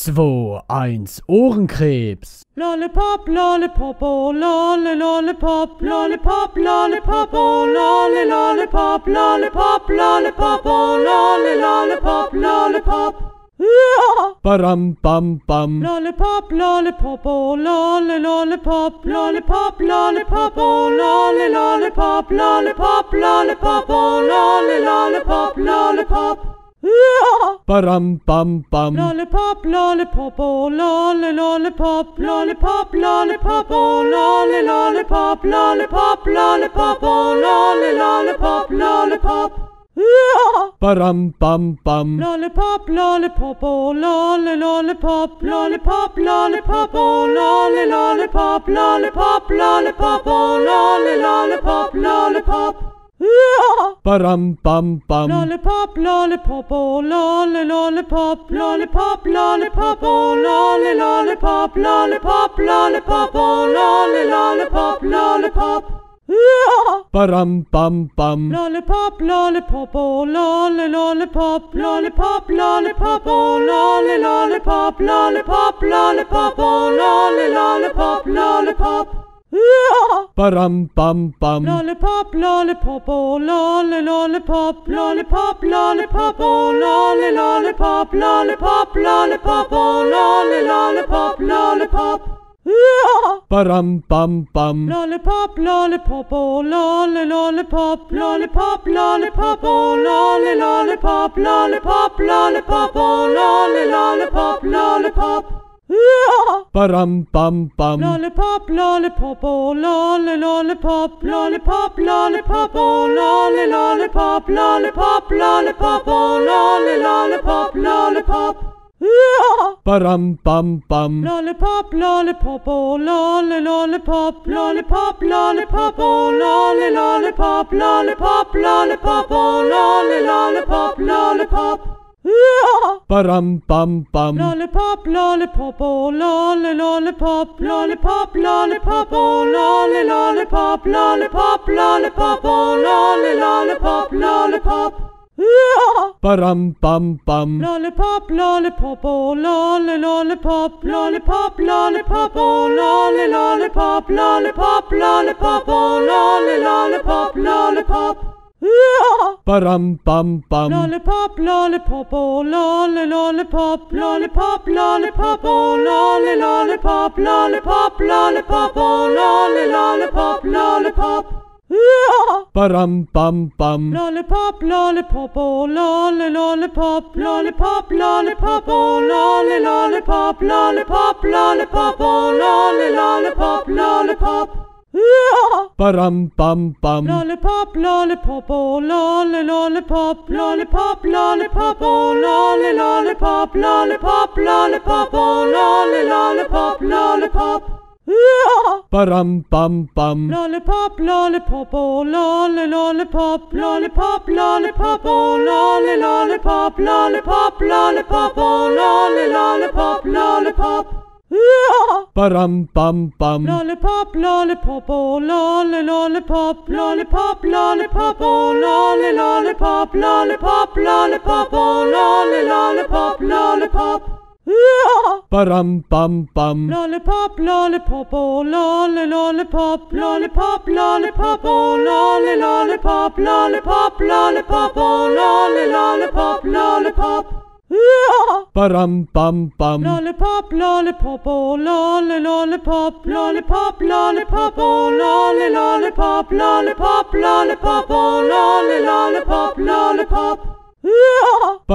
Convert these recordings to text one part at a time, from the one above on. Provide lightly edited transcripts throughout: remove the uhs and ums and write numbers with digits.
2, 1, Ohrenkrebs. Lollipop, lollipop, oh lolly, lollipop, lollipop, lollipop, oh lolly, lollipop, lollipop, lollipop, oh lolly, lollipop, lollipop. Badam bam bam. Lollipop, lollipop, oh lolly, lollipop, lollipop, lollipop, oh lolly, lollipop, lollipop, lollipop, oh lolly, lollipop, lollipop. Badam bam bam. Lollipop, lollipop, oh lolly, lollipop, lollipop, lollipop, oh lolly, lollipop, lollipop, lollipop, oh lolly, lollipop, lollipop. Badam bam bam. Lollipop, lollipop, oh lolly, lollipop, lollipop, lollipop, oh lolly, lollipop, lollipop, lollipop, oh lolly, lollipop, lollipop. Badam bam bam. Lollipop, lollipop, oh lolly, lollipop, lollipop, lollipop, oh lolly, lollipop, lollipop, lollipop, oh lolly, lollipop, lollipop. Badam bam bam. Lollipop, lollipop, oh lolly, lollipop, lollipop, lollipop, oh lolly, lollipop, lollipop, lollipop, oh lolly, lollipop, lollipop. Badam bam bam. Lollipop, lollipop, oh lolly, lollipop, lollipop, lollipop, oh lolly, lollipop, lollipop, lollipop, oh lolly, lollipop, lollipop. Badam bam bam. Lollipop, lollipop, oh lolly, lollipop, lollipop, lollipop, oh lolly, lollipop, lollipop, lollipop, oh lolly, lollipop, lollipop. Badam bam bam. Lollipop, lollipop, oh lolly, lollipop, lollipop, lollipop, oh lolly, lollipop, lollipop, lollipop, oh lolly, lollipop, lollipop. Badam bam bam. Lollipop, lollipop, oh lolly, lollipop, lollipop, lollipop, oh lolly, lollipop, lollipop, lollipop, oh lolly, lollipop, lollipop. Badam bam bam. Lollipop, lollipop, oh lolly, lollipop, lollipop, lollipop, oh lolly, lollipop, lollipop, lollipop, oh lolly, lollipop, lollipop. Badam bam bam. Lollipop, lollipop, oh lolly, lollipop, lollipop, lollipop, oh lolly, lollipop, lollipop, lollipop, oh lolly, lollipop, lollipop. Badam bam bam. Lollipop, lollipop, oh lolly, lollipop, lollipop, lollipop, oh lolly, lollipop, lollipop, lollipop, oh lolly, lollipop, lollipop. Badam bam bam. Lollipop, lollipop, oh lolly, lollipop, lollipop, lollipop, oh lolly, lollipop, lollipop, lollipop, oh lolly, lollipop, lollipop. Badam bam bam. Lollipop, lollipop, oh lolly, lollipop, lollipop, lollipop, oh lolly, lollipop, lollipop, lollipop, oh lolly, lollipop, lollipop. Badam bam bam. Lollipop, lollipop, oh lolly, lollipop, lollipop, lollipop, oh lolly, lollipop, lollipop, lollipop, oh lolly, lollipop, lollipop. Badam bam bam. Lollipop, lollipop, oh lolly, lollipop, lollipop, lollipop, oh lolly, lollipop, lollipop, lollipop, oh lolly, lollipop, lollipop. Badam bam bam. Lollipop, lollipop, oh lolly, lollipop, lollipop, lollipop, oh lolly, lollipop, lollipop, lollipop, oh lolly, lollipop, lollipop. Badam bam bam. Lollipop, lollipop, oh lolly, lollipop, lollipop, lollipop, oh lolly, lollipop, lollipop, lollipop, oh lolly, lollipop, lollipop.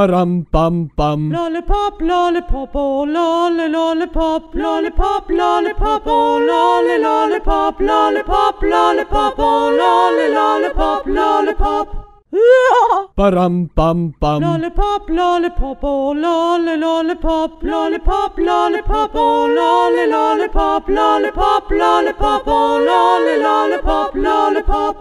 Badam bam bam. Lollipop, lollipop, oh lolly, lollipop, lollipop, lollipop, oh lolly, lollipop, lollipop, lollipop, oh lolly, lollipop, lollipop. Badam bam bam. Lollipop, lollipop, oh lolly, lollipop, lollipop, lollipop, oh lolly, lollipop, lollipop, lollipop, oh lolly, lollipop, lollipop.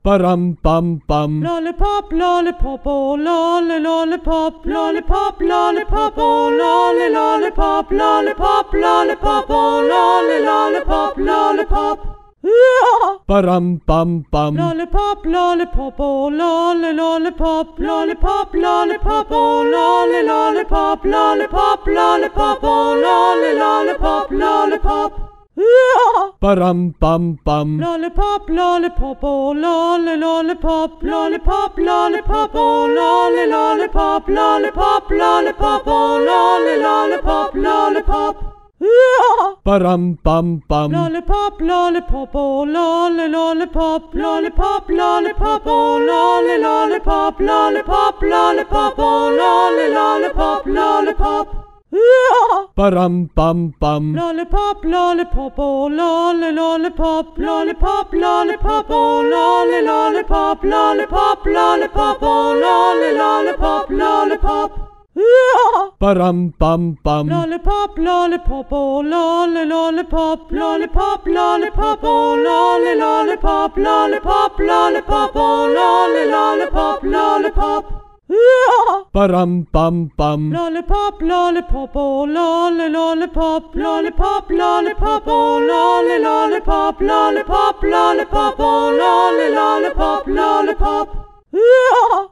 Badam bam bam. Lollipop, lollipop, oh lolly, lollipop, lollipop, lollipop, oh lolly, lollipop, lollipop, lollipop, oh lolly, lollipop, lollipop. Param pam pam. Lollipop, lollipop, oh lolly, lollipop, lollipop, lollipop, oh lolly, lollipop, lollipop, lollipop, oh lolly, lollipop, lollipop. Param pam pam. Lollipop, lollipop, oh lolly, lollipop, lollipop, lollipop, oh lolly, lollipop, lollipop, lollipop, oh lolly, lollipop, lollipop. Param pam pam. Lollipop, lollipop, oh lolly, lollipop, lollipop, lollipop, oh lolly, lollipop, lollipop, lollipop, oh lolly, lollipop, lollipop. Param pam pam. Lollipop, lollipop, oh lolly, lollipop, lollipop, lollipop, oh lolly, lollipop, lollipop, lollipop, oh lolly, lollipop, lollipop. Param pam pam. Lollipop, lollipop, oh lolly, lollipop, lollipop, lollipop, oh lolly, lollipop, lollipop, lollipop, oh lolly, lollipop, lollipop. Param pam pam. Lollipop, lollipop, oh lolly, lollipop, lollipop, lollipop, oh lolly, lollipop, lollipop, lollipop, oh lolly, lollipop, lollipop.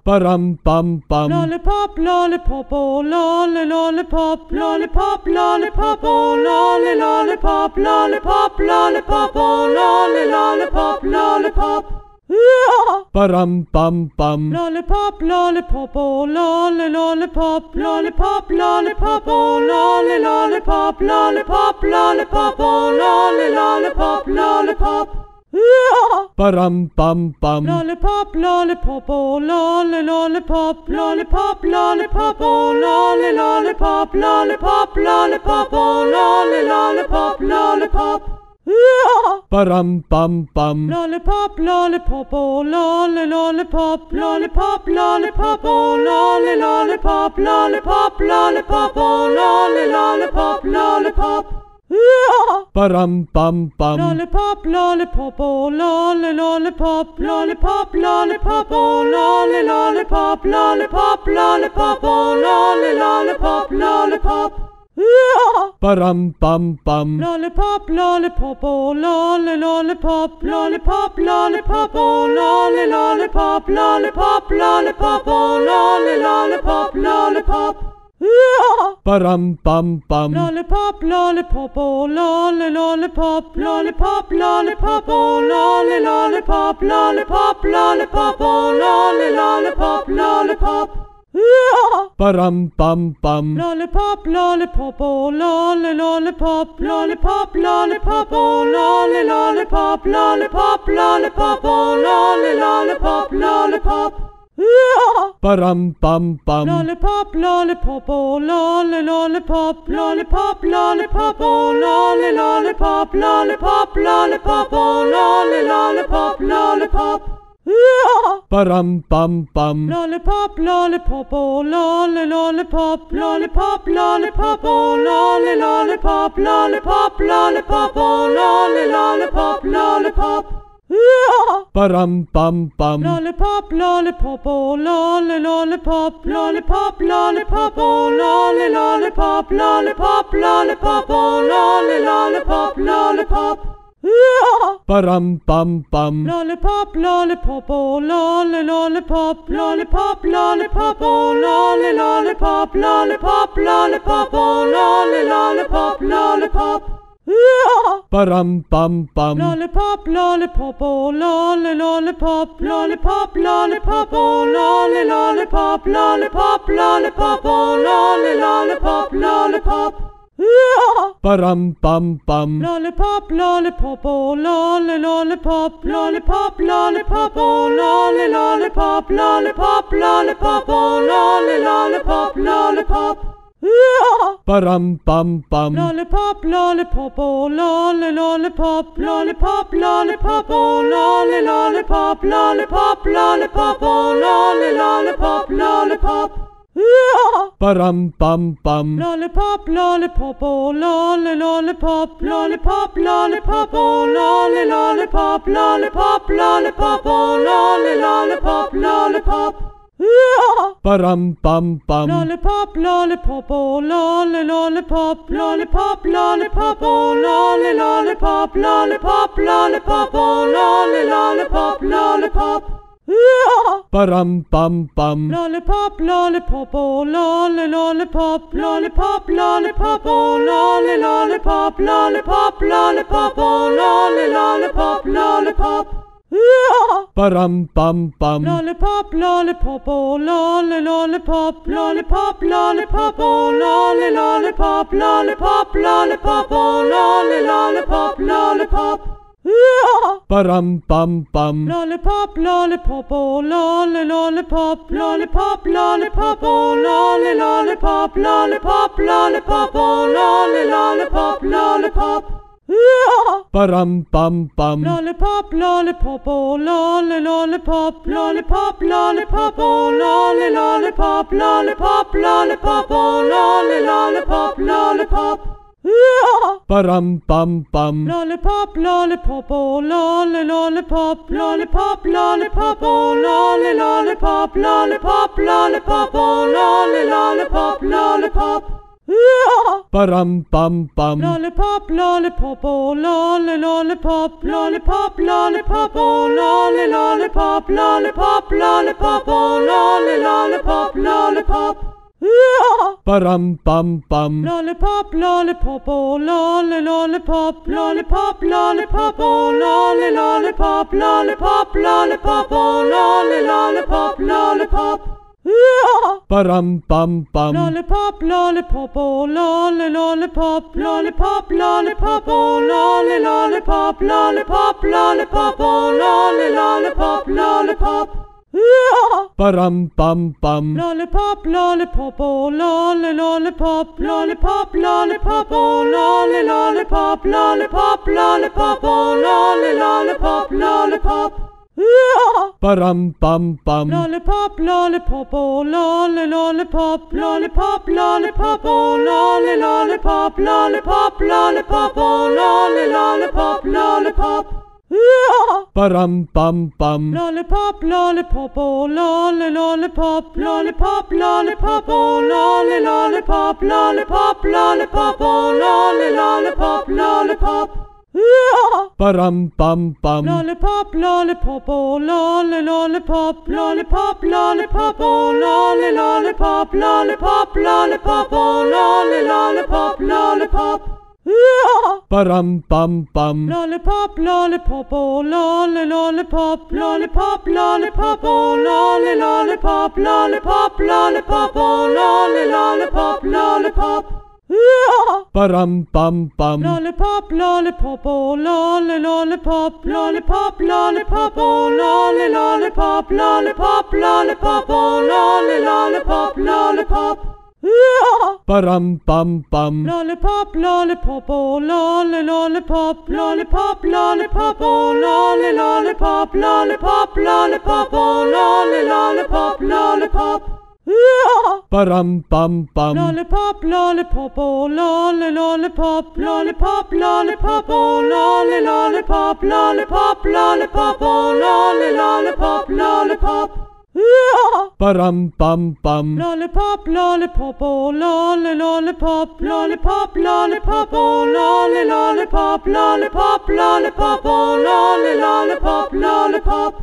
Param pam pam. Lollipop, lollipop, oh lolly, lollipop, lollipop, lollipop, oh lolly, lollipop, lollipop, lollipop, oh lolly, lollipop, lollipop. Param pam pam. Lollipop, lollipop, oh lolly, lollipop, lollipop, lollipop, oh lolly, lollipop, lollipop, lollipop, oh lolly, lollipop, lollipop. Param pam pam. Lollipop, lollipop, oh lolly, lollipop, lollipop, lollipop, oh lolly, lollipop, lollipop, lollipop, oh lolly, lollipop, lollipop. Param pam pam. Lollipop, lollipop, oh lolly, lollipop, lollipop, lollipop, oh lolly, lollipop, lollipop, lollipop, oh lolly, lollipop, lollipop. Param pam pam. Lollipop, lollipop, oh lolly, lollipop, lollipop, lollipop, oh lolly, lollipop, lollipop, lollipop, oh lolly, lollipop, lollipop. Param pam pam. Lollipop, lollipop, oh lolly, lollipop, lollipop, lollipop, oh lolly, lollipop, lollipop, lollipop, oh lolly, lollipop, lollipop. Param pam pam. Lollipop, lollipop, oh lolly, lollipop, lollipop, lollipop, oh lolly, lollipop, lollipop, lollipop, oh lolly, lollipop, lollipop. Param pam pam. Lollipop, lollipop, oh lolly, lollipop, lollipop, lollipop, oh lolly, lollipop, lollipop, lollipop, oh lolly, lollipop, lollipop. Param pam pam. Lollipop, lollipop, oh lolly, lollipop, lollipop, lollipop, oh lolly, lollipop, lollipop, lollipop, oh lolly, lollipop, lollipop. Param pam pam. Lollipop, lollipop, oh lolly, lollipop, lollipop, lollipop, oh lolly, lollipop, lollipop, lollipop, oh lolly, lollipop, lollipop. Param pam pam. Lollipop, lollipop, oh lolly, lollipop, lollipop, lollipop, oh lolly, lollipop, lollipop, lollipop, oh lolly, lollipop, lollipop. Param pam pam. Lollipop, lollipop, oh lolly, lollipop, lollipop, lollipop, oh lolly, lollipop, lollipop, lollipop, oh lolly, lollipop, lollipop. Param pam pam. Lollipop, lollipop, oh lolly, lollipop, lollipop, lollipop, oh lolly, lollipop, lollipop, lollipop, oh lolly, lollipop, lollipop. Param pam pam. Lollipop, lollipop, oh lolly, lollipop, lollipop, lollipop, oh lolly, lollipop, lollipop, lollipop, oh lolly, lollipop, lollipop. Param pam pam. Lollipop, lollipop, oh lolly, lollipop, lollipop, lollipop, oh lolly, lollipop, lollipop, lollipop, oh lolly, lollipop, lollipop. Param pam pam. Lollipop, lollipop, oh lolly, lollipop, lollipop, lollipop, oh lolly, lollipop, lollipop, lollipop, oh lolly, lollipop, lollipop. Ba-dum bum bum. Lollipop, lollipop, oh lolly, lollipop, lollipop, lollipop, oh lolly, lollipop, lollipop, lollipop, oh lolly, lollipop, lollipop. Ba-dum bum bum. Lollipop, lollipop, oh lolly, lollipop, lollipop, lollipop, oh lolly, lollipop, lollipop, lollipop, oh lolly, lollipop, lollipop. Ba-dum bum bum. Lollipop, lollipop, oh lolly, lollipop, lollipop, lollipop, oh lolly, lollipop, lollipop, lollipop, oh lolly, lollipop, lollipop. Ba-dum bum bum. Lollipop, lollipop, oh lolly, lollipop, lollipop, lollipop, oh lolly, lollipop, lollipop, lollipop, oh lolly, lollipop, lollipop. Ba-dum bum bum. Lollipop, lollipop, oh lolly, lollipop, lollipop, lollipop, oh lolly, lollipop, lollipop, lollipop, oh lolly, lollipop, lollipop. Ba-dum bum bum. Lollipop, lollipop, oh lolly, lollipop, lollipop, lollipop, oh lolly, lollipop, lollipop, lollipop, oh lolly, lollipop, lollipop. Ba-dum bum bum. Lollipop, lollipop, oh lolly, lollipop, lollipop, lollipop, oh lolly, lollipop, lollipop, lollipop, oh lolly, lollipop, lollipop. Ba-dum bum bum. Lollipop, lollipop, oh lolly, lollipop, lollipop, lollipop, oh lolly, lollipop, lollipop, lollipop, oh lolly, lollipop, lollipop. Ba-dum bum bum. Lollipop, lollipop, oh lolly, lollipop, lollipop, lollipop, oh lolly, lollipop, lollipop, lollipop, oh lolly, lollipop, lollipop. Ba-dum bum bum. Lollipop, lollipop, oh lolly, lollipop, lollipop, lollipop, oh lolly, lollipop, lollipop, lollipop, oh lolly, lollipop, lollipop. Ba-dum bum bum. Lollipop, lollipop, oh lolly, lollipop, lollipop, lollipop, oh lolly, lollipop, lollipop, lollipop, oh lolly, lollipop, lollipop. Ba-dum bum bum. Lollipop, lollipop, oh lolly, lollipop, lollipop, lollipop, oh lolly, lollipop, lollipop, lollipop, oh lolly, lollipop, lollipop. Ba-dum bum bum. Lollipop, lollipop, oh lolly, lollipop, lollipop, lollipop, oh lolly, lollipop, lollipop, lollipop, oh lolly, lollipop, lollipop. Ba-dum bum bum. Lollipop, lollipop, oh lolly, lollipop, lollipop, lollipop, oh lolly, lollipop, lollipop, lollipop, oh lolly, lollipop, lollipop. Ba-dum bum bum. Lollipop, lollipop, oh lolly, lollipop, lollipop, lollipop, oh lolly, lollipop, lollipop, lollipop, oh lolly, lollipop, lollipop. Ba-dum bum bum. Lollipop, lollipop, oh lolly, lollipop, lollipop, lollipop, oh lolly, lollipop, lollipop, lollipop, oh lolly, lollipop, lollipop. Ba-dum bum bum. Lollipop, lollipop, oh lolly, lollipop, lollipop, lollipop, oh lolly, lollipop, lollipop, lollipop, oh lolly, lollipop, lollipop. Ba-dum bum bum. Lollipop, lollipop, oh lolly, lollipop, lollipop, lollipop, oh lolly, lollipop, lollipop, lollipop, oh lolly, lollipop, lollipop.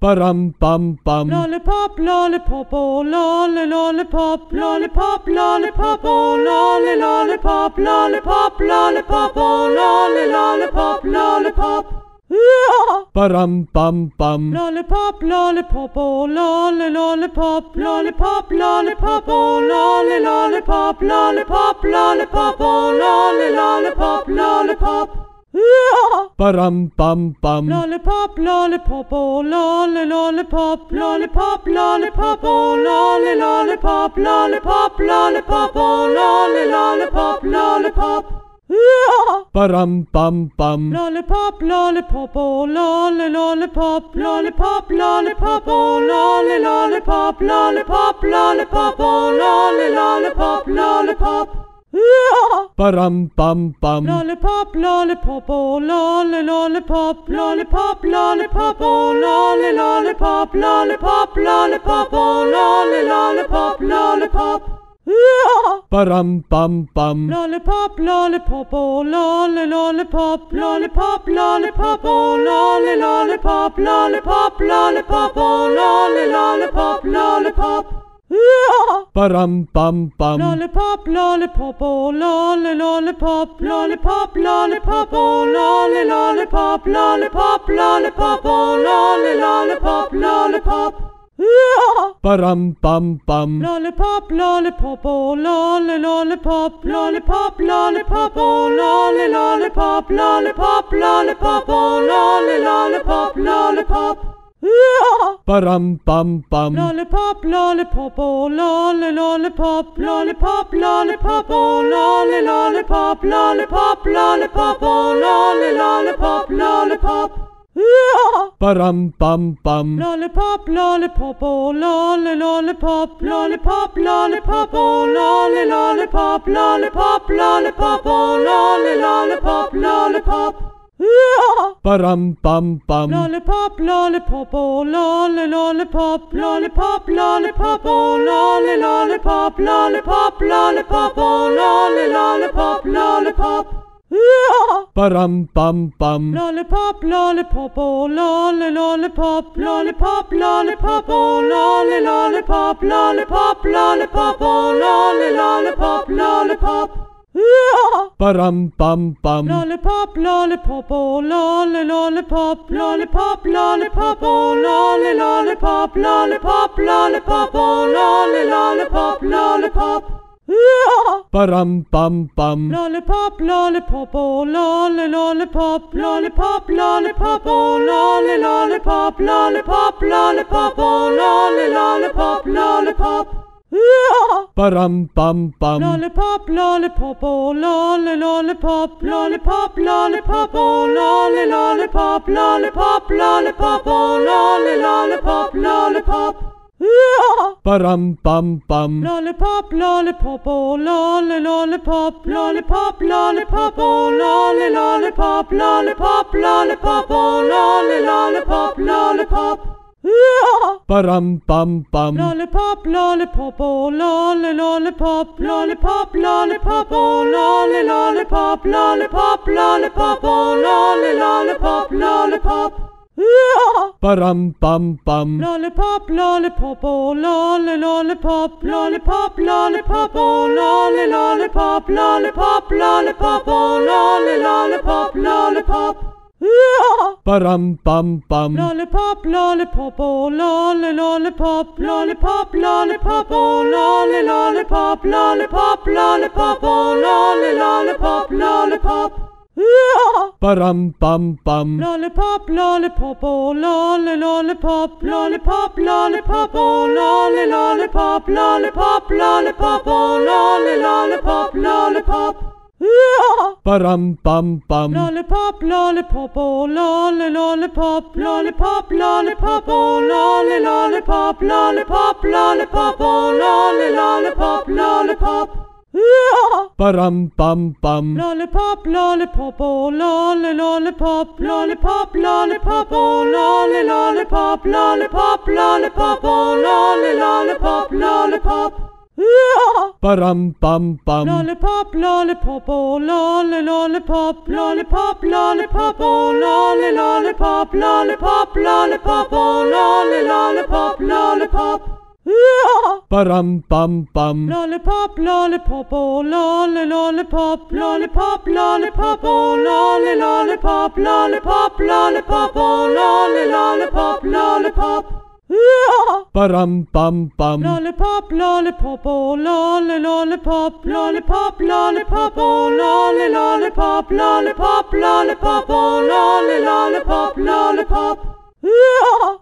Ba-dum bum bum. Lollipop, lollipop, oh lolly, lollipop, lollipop, lollipop, oh lolly, lollipop, lollipop, lollipop, oh lolly, lollipop, lollipop. Ba-dum bum bum. Lollipop, lollipop, oh lolly, lollipop, lollipop, lollipop, oh lolly, lollipop, lollipop, lollipop, oh lolly, lollipop, lollipop. Ba-dum bum bum. Lollipop, lollipop, oh lolly, lollipop, lollipop, lollipop, oh lolly, lollipop, lollipop, lollipop, oh lolly, lollipop, lollipop. Ba-dum bum bum. Lollipop, lollipop, oh lolly, lollipop, lollipop, lollipop, oh lolly, lollipop, lollipop, lollipop, oh lolly, lollipop, lollipop. Ba-dum bum bum. Lollipop, lollipop, oh lolly, lollipop, lollipop, lollipop, oh lolly, lollipop, lollipop, lollipop, oh lolly, lollipop, lollipop. Ba-dum bum bum. Lollipop, lollipop, oh lolly, lollipop, lollipop, lollipop, oh lolly, lollipop, lollipop, lollipop, oh lolly, lollipop, lollipop. Ba-dum bum bum. Lollipop, lollipop, oh lolly, lollipop, lollipop, lollipop, oh lolly, lollipop, lollipop, lollipop, oh lolly, lollipop, lollipop. Ba-dum bum bum. Lollipop, lollipop, oh lolly, lollipop, lollipop, lollipop, oh lolly, lollipop, lollipop, lollipop, oh lolly, lollipop, lollipop. Ba-dum bum bum. Lollipop, lollipop, oh lolly, lollipop, lollipop, lollipop, oh lolly, lollipop, lollipop, lollipop, oh lolly, lollipop, lollipop. Ba-dum bum bum. Lollipop, lollipop, oh lolly, lollipop, lollipop, lollipop, oh lolly, lollipop, lollipop, lollipop, oh lolly, lollipop, lollipop. Ba-dum bum bum. Lollipop, lollipop, oh lolly, lollipop, lollipop, lollipop, oh lolly, lollipop, lollipop, lollipop, oh lolly, lollipop, lollipop. Ba-dum bum bum. Lollipop, lollipop, oh lolly, lollipop, lollipop, lollipop, oh lolly, lollipop, lollipop, lollipop, oh lolly, lollipop, lollipop. Ba-dum bum bum. Lollipop, lollipop, oh lolly, lollipop, lollipop, lollipop, oh lolly, lollipop, lollipop, lollipop, oh lolly, lollipop, lollipop. Ba-dum bum bum. Lollipop, lollipop, oh lolly, lollipop, lollipop, lollipop, oh lolly, lollipop, lollipop, lollipop, oh lolly, lollipop, lollipop. Ba-dum bum bum. Lollipop, lollipop, oh lolly, lollipop, lollipop, lollipop, oh lolly, lollipop, lollipop, lollipop, oh lolly, lollipop, lollipop. Ba-dum bum bum. Lollipop, lollipop, oh lolly, lollipop, lollipop, lollipop, oh lolly, lollipop, lollipop, lollipop, oh lolly, lollipop, lollipop. Ba-dum bum bum. Lollipop, lollipop, oh lolly, lollipop, lollipop, lollipop, oh lolly, lollipop, lollipop, lollipop, oh lolly, lollipop, lollipop. Ba-dum bum bum. Lollipop, lollipop, oh lolly, lollipop, lollipop, lollipop, oh lolly, lollipop, lollipop, lollipop, oh lolly, lollipop, lollipop. Ba-dum bum bum. Lollipop, lollipop, oh lolly, lollipop, lollipop, lollipop, oh lolly, lollipop, lollipop, lollipop, oh lolly, lollipop, lollipop. Ba-dum bum bum. Lollipop, lollipop, oh lolly, lollipop, lollipop, lollipop, oh lolly, lollipop, lollipop, lollipop, oh lolly, lollipop, lollipop. Ba-dum bum bum. Lollipop, lollipop, oh lolly, lollipop, lollipop, lollipop, oh lolly, lollipop, lollipop, lollipop, oh lolly, lollipop, lollipop. Ba-dum bum bum. Lollipop, lollipop, oh lolly, lollipop, lollipop, lollipop, oh lolly, lollipop, lollipop, lollipop, oh lolly, lollipop, lollipop. Ba-dum bum bum. Lollipop, lollipop, oh lolly, lollipop, lollipop, lollipop, oh lolly, lollipop, lollipop, lollipop, oh lolly, lollipop, lollipop. Ba-dum bum bum. Lollipop, lollipop, oh lolly, lollipop, lollipop, lollipop, oh lolly, lollipop, lollipop, lollipop, oh lolly, lollipop, lollipop. Ba-dum bum bum. Lollipop, lollipop, oh lolly, lollipop, lollipop, lollipop, oh lolly, lollipop, lollipop, lollipop, oh lolly, lollipop, lollipop.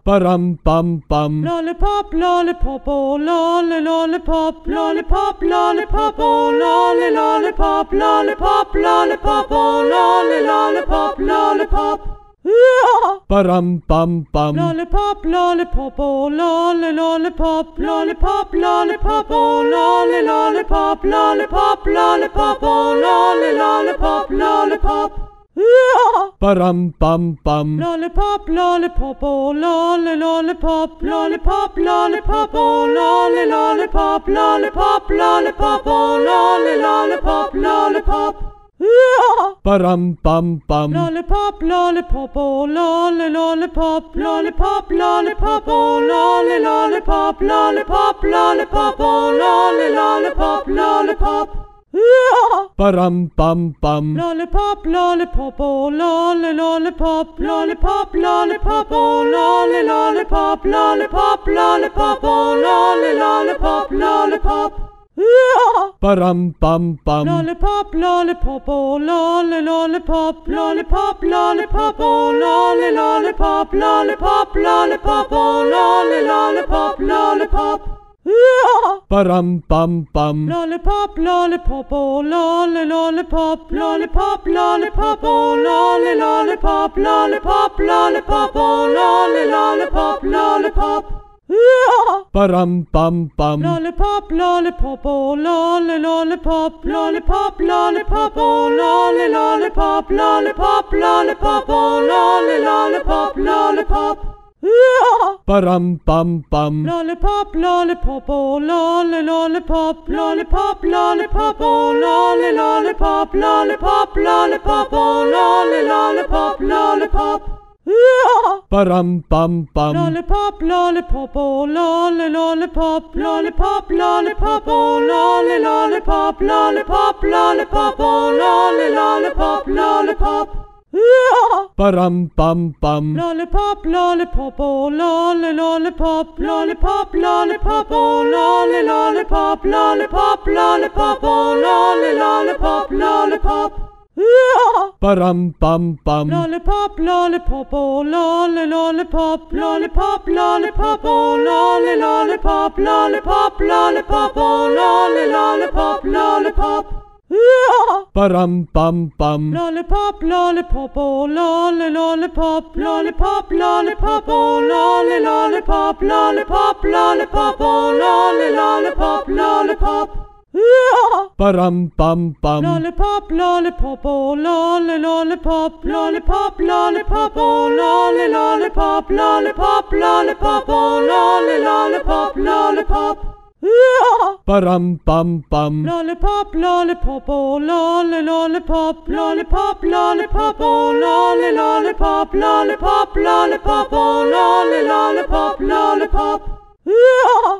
Ba-dum bum bum. Lollipop, lollipop, oh lolly, lollipop, lollipop, lollipop, oh lolly, lollipop, lollipop, lollipop, oh lolly, lollipop, lollipop. Ba-dum bum bum. Lollipop, lollipop, oh lolly, lollipop, lollipop, lollipop, oh lolly, lollipop, lollipop, lollipop, oh lolly, lollipop, lollipop. Ba-dum bum bum. Lollipop, lollipop, oh lolly, lollipop, lollipop, lollipop, oh lolly, lollipop, lollipop, lollipop, oh lolly, lollipop, lollipop. Ba-dum bum bum. Lollipop, lollipop, oh lolly, lollipop, lollipop, lollipop, oh lolly, lollipop, lollipop, lollipop, oh lolly, lollipop, lollipop. Ba-dum bum bum. Lollipop, lollipop, oh lolly, lollipop, lollipop, lollipop, oh lolly, lollipop, lollipop, lollipop, oh lolly, lollipop, lollipop. Ba-dum bum bum. Lollipop, lollipop, oh lolly, lollipop, lollipop, lollipop, oh lolly, lollipop, lollipop, lollipop, oh lolly, lollipop, lollipop. Ba-dum bum bum. Lollipop, lollipop, oh lolly, lollipop, lollipop, lollipop, oh lolly, lollipop, lollipop, lollipop, oh lolly, lollipop, lollipop. Ba-dum bum bum. Lollipop, lollipop, oh lolly, lollipop, lollipop, lollipop, oh lolly, lollipop, lollipop, lollipop, oh lolly, lollipop, lollipop. Ba-dum bum bum. Lollipop, lollipop, oh lolly, lollipop, lollipop, lollipop, oh lolly, lollipop, lollipop, lollipop, oh lolly, lollipop, lollipop. Ba-dum bum bum. Lollipop, lollipop, oh lolly, lollipop, lollipop, lollipop, oh lolly, lollipop, lollipop, lollipop, oh lolly, lollipop, lollipop. Ba-dum bum bum. Lollipop, lollipop, oh lolly, lollipop, lollipop, lollipop, oh lolly, lollipop, lollipop, lollipop, oh lolly, lollipop, lollipop. Ba-dum bum bum. Lollipop, lollipop, oh lolly, lollipop, lollipop, lollipop, oh lolly, lollipop, lollipop, lollipop, oh lolly, lollipop, lollipop. Ba-dum bum bum. Lollipop, lollipop, oh lolly, lollipop, lollipop, lollipop, oh lolly, lollipop, lollipop, lollipop, oh lolly, lollipop, lollipop. Ba-dum bum bum. Lollipop, lollipop, oh lolly, lollipop, lollipop, lollipop, oh lolly, lollipop, lollipop, lollipop, oh lolly, lollipop, lollipop. Ba-dum bum bum. Lollipop, lollipop, oh lolly, lollipop, lollipop, lollipop, oh lolly, lollipop, lollipop, lollipop, oh lolly, lollipop, lollipop. Ba-dum bum bum. Lollipop, lollipop, oh lolly, lollipop, lollipop, lollipop, oh lolly, lollipop, lollipop, lollipop, oh lolly, lollipop, lollipop.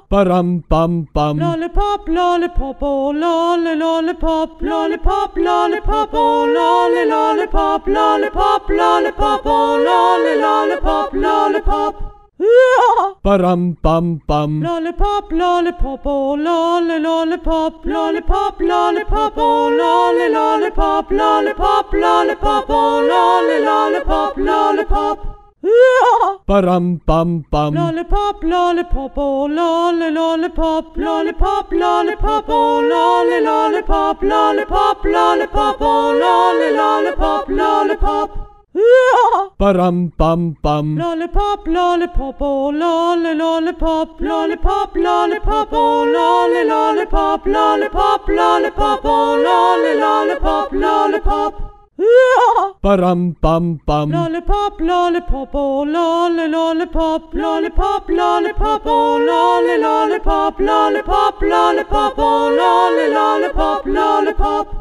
Ba-dum bum bum. Lollipop, lollipop, oh lolly, lollipop, lollipop, lollipop, oh lolly, lollipop, lollipop, lollipop, oh lolly, lollipop, lollipop. Ba-dum bum bum. Lollipop, lollipop, oh lolly, lollipop, lollipop, lollipop, oh lolly, lollipop, lollipop, lollipop, oh lolly, lollipop, lollipop. Ba-dum bum bum. Lollipop, lollipop, oh lolly, lollipop, lollipop, lollipop, oh lolly, lollipop, lollipop, lollipop, oh lolly, lollipop, lollipop. Ba-dum bum bum. Lollipop, lollipop, oh lolly, lollipop, lollipop, lollipop, oh lolly, lollipop, lollipop, lollipop, oh lolly, lollipop, lollipop.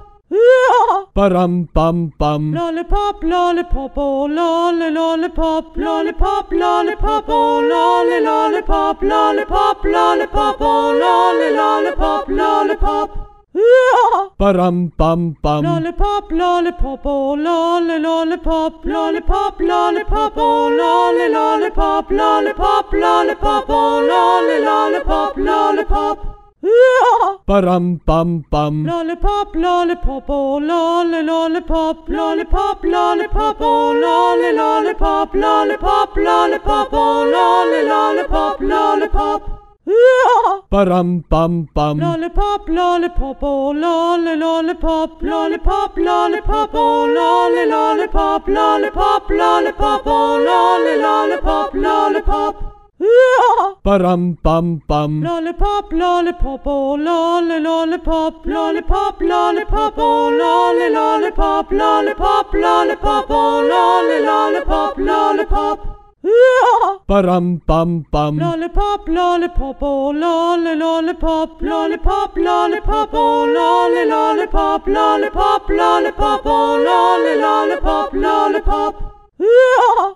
Ba-dum bum bum. Lollipop, lollipop, oh lolly, lollipop, lollipop, lollipop, oh lolly, lollipop, lollipop, lollipop, oh lolly, lollipop, lollipop. Ba-dum bum bum. Lollipop, lollipop, oh lolly, lollipop, lollipop, lollipop, oh lolly, lollipop, lollipop, lollipop, oh lolly, lollipop, lollipop. Ba-dum bum bum. Lollipop, lollipop, oh lolly, lollipop, lollipop, lollipop, oh lolly, lollipop, lollipop, lollipop, oh lolly, lollipop, lollipop. Param pam pam. Lollipop, lollipop, oh lolly, lollipop, lollipop, lollipop, oh lolly, lollipop, lollipop, lollipop, oh lolly, lollipop, lollipop. Param pam pam. Lollipop, lollipop, oh lolly, lollipop, lollipop, lollipop, oh lolly, lollipop, lollipop, lollipop, oh lolly, lollipop, lollipop. Param pam pam. Lollipop, lollipop, oh lolly, lollipop, lollipop, lollipop, oh lolly, lollipop, lollipop, lollipop, oh lolly, lollipop, lollipop.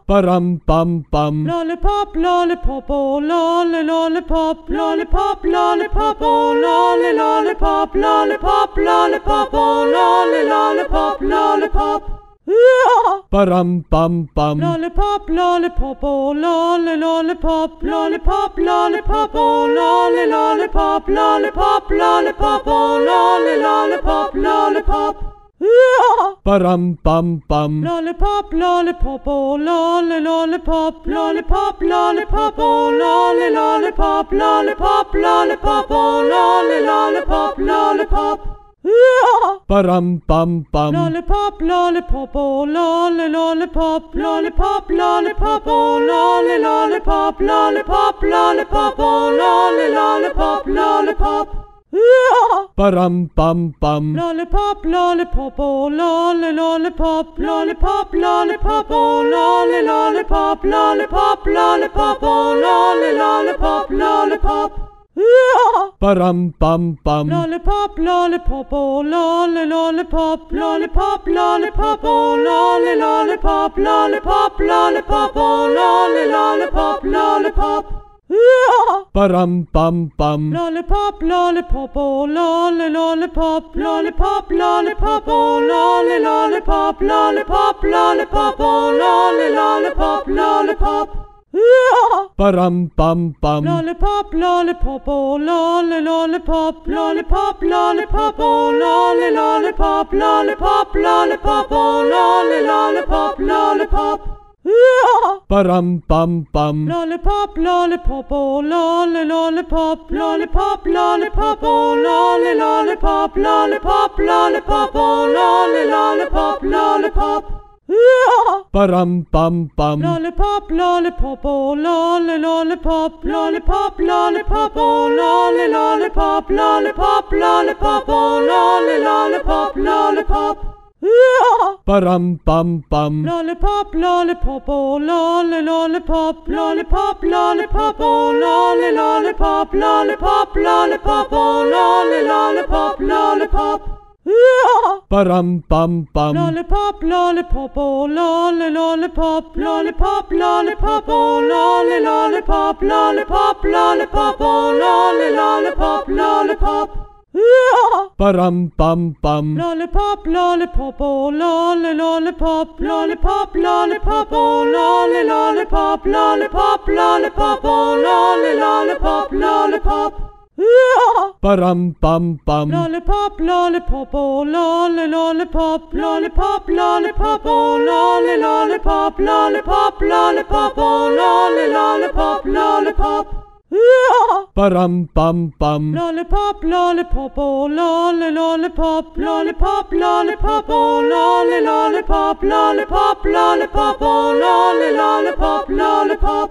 Param pam pam. Lollipop, lollipop, oh lolly, lollipop, lollipop, lollipop, oh lolly, lollipop, lollipop, lollipop, oh lolly, lollipop, lollipop. Param pam pam. Lollipop, lollipop, oh lolly, lollipop, lollipop, lollipop, oh lolly, lollipop, lollipop, lollipop, oh lolly, lollipop, lollipop. Param pam pam. Lollipop, lollipop, oh lolly, lollipop, lollipop, lollipop, oh lolly, lollipop, lollipop, lollipop, oh lolly, lollipop, lollipop. Param pam pam. Lollipop, lollipop, oh lolly, lollipop, lollipop, lollipop, oh lolly, lollipop, lollipop, lollipop, oh lolly, lollipop, lollipop. Param pam pam. Lollipop, lollipop, oh lolly, lollipop, lollipop, lollipop, oh lolly, lollipop, lollipop, lollipop, oh lolly, lollipop, lollipop. Param pam pam. Lollipop, lollipop, oh lolly, lollipop, lollipop, lollipop, oh lolly, lollipop, lollipop, lollipop, oh lolly, lollipop, lollipop. Param pam pam. Lollipop, lollipop, oh lolly, lollipop, lollipop, lollipop, oh lolly, lollipop, lollipop, lollipop, oh lolly, lollipop, lollipop. Param pam pam. Lollipop, lollipop, oh lolly, lollipop, lollipop, lollipop, oh lolly, lollipop, lollipop, lollipop, oh lolly, lollipop, lollipop. Param pam pam. Lollipop, lollipop, oh lolly, lollipop, lollipop, lollipop, oh lolly, lollipop, lollipop, lollipop, oh lolly, lollipop, lollipop. Param pam pam. Lollipop, lollipop, oh lolly, lollipop, lollipop, lollipop, oh lolly, lollipop, lollipop, lollipop, oh lolly, lollipop, lollipop. Param pam pam. Lollipop, lollipop, oh lolly, lollipop, lollipop, lollipop, oh lolly, lollipop, lollipop, lollipop, oh lolly, lollipop, lollipop. Param pam pam. Lollipop, lollipop, oh lolly, lollipop, lollipop, lollipop, oh lolly, lollipop, lollipop, lollipop, oh lolly, lollipop, lollipop. Param pam pam. Lollipop, lollipop, oh lolly, lollipop, lollipop, lollipop, oh lolly, lollipop, lollipop, lollipop, oh lolly, lollipop, lollipop. Param pam pam. Lollipop, lollipop, oh lolly, lollipop, lollipop, lollipop, oh lolly, lollipop, lollipop, lollipop, oh lolly, lollipop, lollipop. Param pam pam. Lollipop, lollipop, oh lolly, lollipop, lollipop, lollipop, oh lolly, lollipop, lollipop, lollipop, oh lolly, lollipop, lollipop.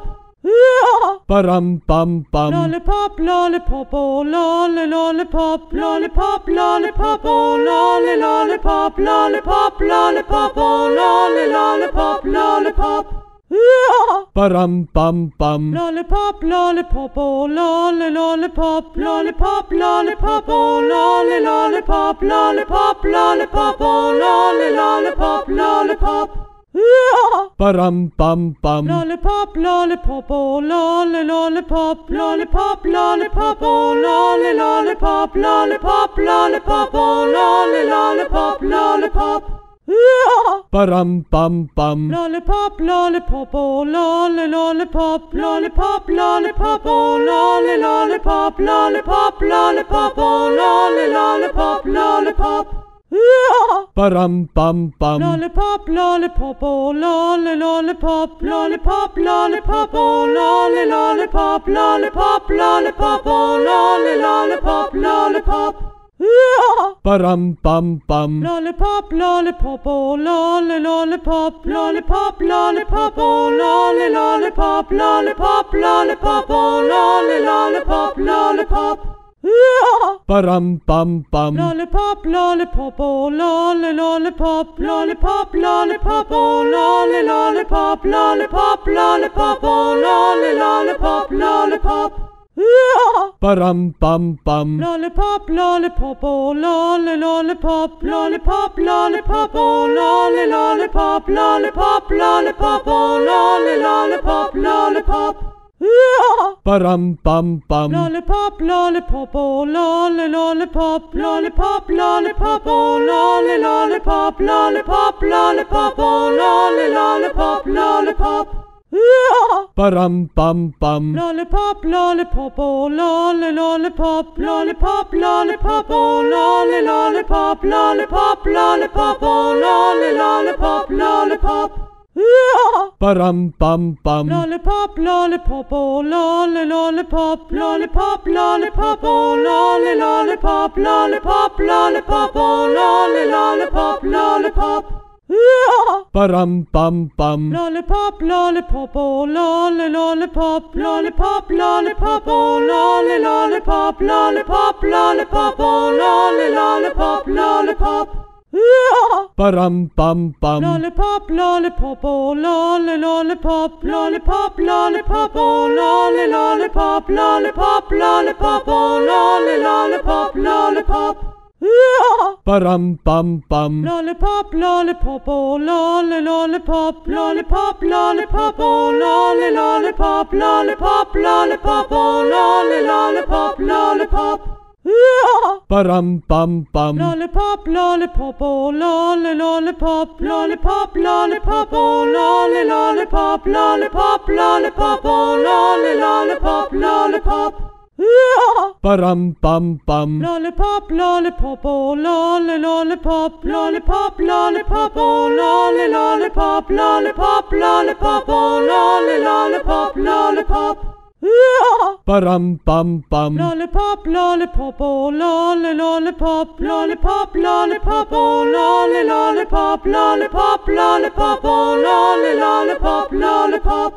Param pam pam. Lollipop, lollipop, oh lolly, lollipop, lollipop, lollipop, oh lolly, lollipop, lollipop, lollipop, oh lolly, lollipop, lollipop. Param pam pam. Lollipop, lollipop, oh lolly, lollipop, lollipop, lollipop, oh lolly, lollipop, lollipop, lollipop, oh lolly, lollipop, lollipop. Param pam pam. Lollipop, lollipop, oh lolly, lollipop, lollipop, lollipop, oh lolly, lollipop, lollipop, lollipop, oh lolly, lollipop, lollipop. Param pam pam. Lollipop, lollipop, oh lolly, lollipop, lollipop, lollipop, oh lolly, lollipop, lollipop, lollipop, oh lolly, lollipop, lollipop. Param pam pam. Lollipop, lollipop, oh lolly, lollipop, lollipop, lollipop, oh lolly, lollipop, lollipop, lollipop, oh lolly, lollipop, lollipop. Param pam pam. Lollipop, lollipop, oh lolly, lollipop, lollipop, lollipop, oh lolly, lollipop, lollipop, lollipop, oh lolly, lollipop, lollipop. Param pam pam. Lollipop, lollipop, oh lolly, lollipop, lollipop, lollipop, oh lolly, lollipop, lollipop, lollipop, oh lolly, lollipop, lollipop. Param pam pam. Lollipop, lollipop, oh lolly, lollipop, lollipop, lollipop, oh lolly, lollipop, lollipop, lollipop, oh lolly, lollipop, lollipop. Param pam pam. Lollipop, lollipop, oh lolly, lollipop, lollipop, lollipop, oh lolly, lollipop, lollipop, lollipop, oh lolly, lollipop, lollipop. Param pam pam. Lollipop, lollipop, oh lolly, lollipop, lollipop, lollipop, oh lolly, lollipop, lollipop, lollipop, oh lolly, lollipop, lollipop. Param pam pam. Lollipop, lollipop, oh lolly, lollipop, lollipop, lollipop, oh lolly, lollipop, lollipop, lollipop, oh lolly, lollipop, lollipop. Param pam pam. Lollipop, lollipop, oh lolly, lollipop, lollipop, lollipop, oh lolly, lollipop, lollipop, lollipop, oh lolly, lollipop, lollipop. Param pam pam. Lollipop, lollipop, oh lolly, lollipop, lollipop, lollipop, oh lolly, lollipop, lollipop, lollipop, oh lolly, lollipop, lollipop. Param pam pam. Lollipop, lollipop, oh lolly, lollipop, lollipop, lollipop, oh lolly, lollipop, lollipop, lollipop, oh lolly, lollipop, lollipop. Param pam pam. Lollipop, lollipop, oh lolly, lollipop, lollipop, lollipop, oh lolly, lollipop, lollipop, lollipop, oh lolly, lollipop, lollipop. Param pam pam. Lollipop, lollipop, oh lolly, lollipop, lollipop, lollipop, oh lolly, lollipop, lollipop, lollipop, oh lolly, lollipop, lollipop. Param pam pam. Lollipop, lollipop, oh lolly, lollipop, lollipop, lollipop, oh lolly, lollipop, lollipop, lollipop, oh lolly, lollipop, lollipop. Param pam pam. Lollipop, lollipop, oh lolly, lollipop, lollipop, lollipop, oh lolly, lollipop, lollipop, lollipop, oh lolly, lollipop, lollipop.